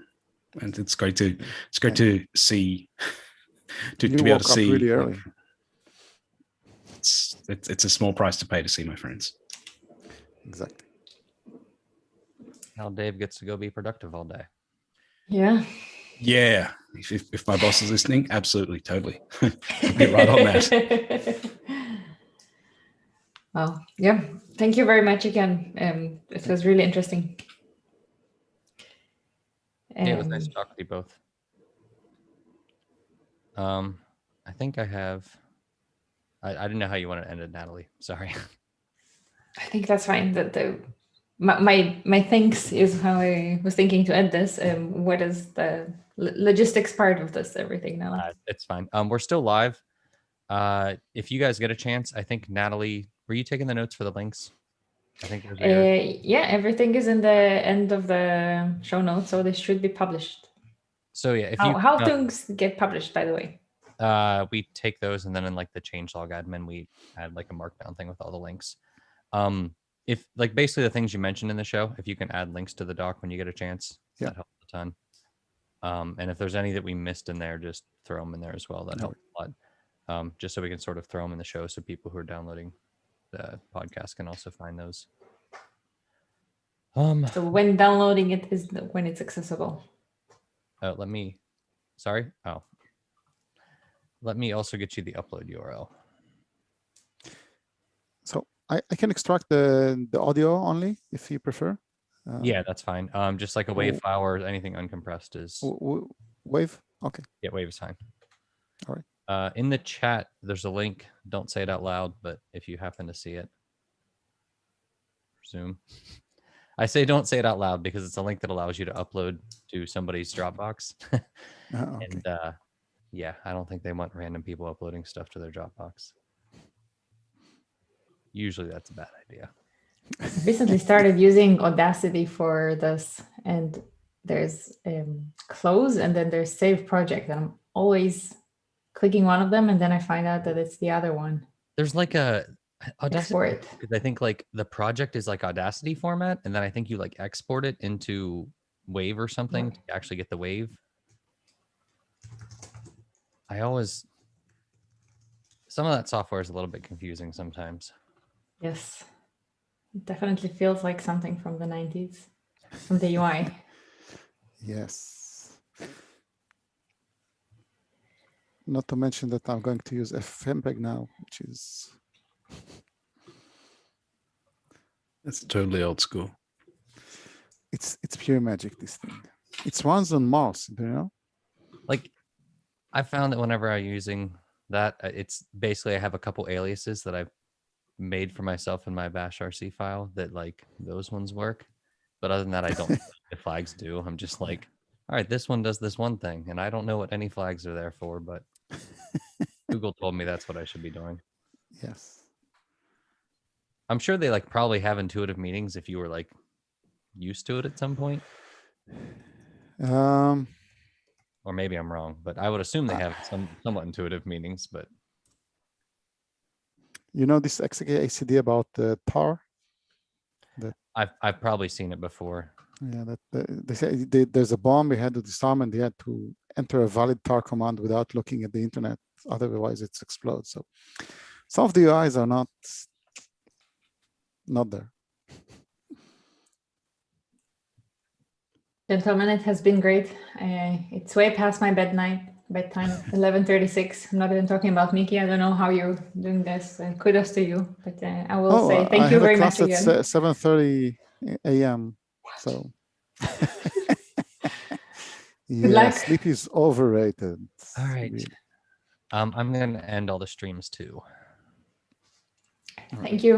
and it's great to see to be able to see. Really early. It's a small price to pay to see my friends. Exactly. Now Dave gets to go be productive all day. Yeah. Yeah. If my boss is listening, absolutely, totally. I'll get right on that. Well, yeah. Thank you very much again. It was really interesting. Yeah, it was nice to talk to you both. I think I have. I didn't know how you wanted to end it, Natalie. Sorry. I think that's fine. My thanks is how I was thinking to end this. What is the logistics part of this? Everything now. It's fine. We're still live. If you guys get a chance, I think Natalie, were you taking the notes for the links? I think those are yours. Yeah, everything is in the end of the show notes, so they should be published. So yeah, how things get published, by the way. We take those and then in like the changelog admin, we add like a markdown thing with all the links. If like basically the things you mentioned in the show, if you can add links to the doc when you get a chance, that helps a ton. And if there's any that we missed in there, just throw them in there as well. That helps a lot. Just so we can sort of throw them in the show so people who are downloading the podcast can also find those. So when downloading it is when it's accessible. Let me also get you the upload URL. So I can extract the audio only if you prefer. Yeah, that's fine. Just like a WAV file or anything uncompressed is. WAV? Okay. Yeah, WAV is fine. All right. In the chat, there's a link. Don't say it out loud, but if you happen to see it, presume. I say don't say it out loud because it's a link that allows you to upload to somebody's Dropbox. Okay. And yeah, I don't think they want random people uploading stuff to their Dropbox. Usually that's a bad idea. Recently started using Audacity for this, and there's close and then there's save project, and I'm always clicking one of them and then I find out that it's the other one. There's like a Audacity, because I think like the project is like Audacity format, and then I think you like export it into WAV or something to actually get the WAV. Some of that software is a little bit confusing sometimes. Yes, it definitely feels like something from the 90s, from the UI. Yes. Not to mention that I'm going to use FFmpeg now, which is... That's totally old school. It's pure magic, this thing. It runs on Mars, do you know? Like, I found that whenever I'm using that, it's basically I have a couple aliases that I've made for myself in my bash RC file that like those ones work. But other than that, I don't know what the flags do. I'm just like, all right, this one does this one thing, and I don't know what any flags are there for, but Google told me that's what I should be doing. Yes. I'm sure they like probably have intuitive meanings if you were like used to it at some point. Or maybe I'm wrong, but I would assume they have somewhat intuitive meanings. But you know this XKACD about the tar? I've probably seen it before. Yeah, they say there's a bomb they had to disarm, and they had to enter a valid tar command without looking at the internet. Otherwise, it explodes. So some of the UIs are not there. Gentlemen, it has been great. It's way past my bedtime, 11:36. I'm not even talking about Miki. I don't know how you're doing this. Kudos to you. But I will say thank you very much again. At 7:30 a.m. So yeah, sleep is overrated. All right. I'm going to end all the streams too. Thank you.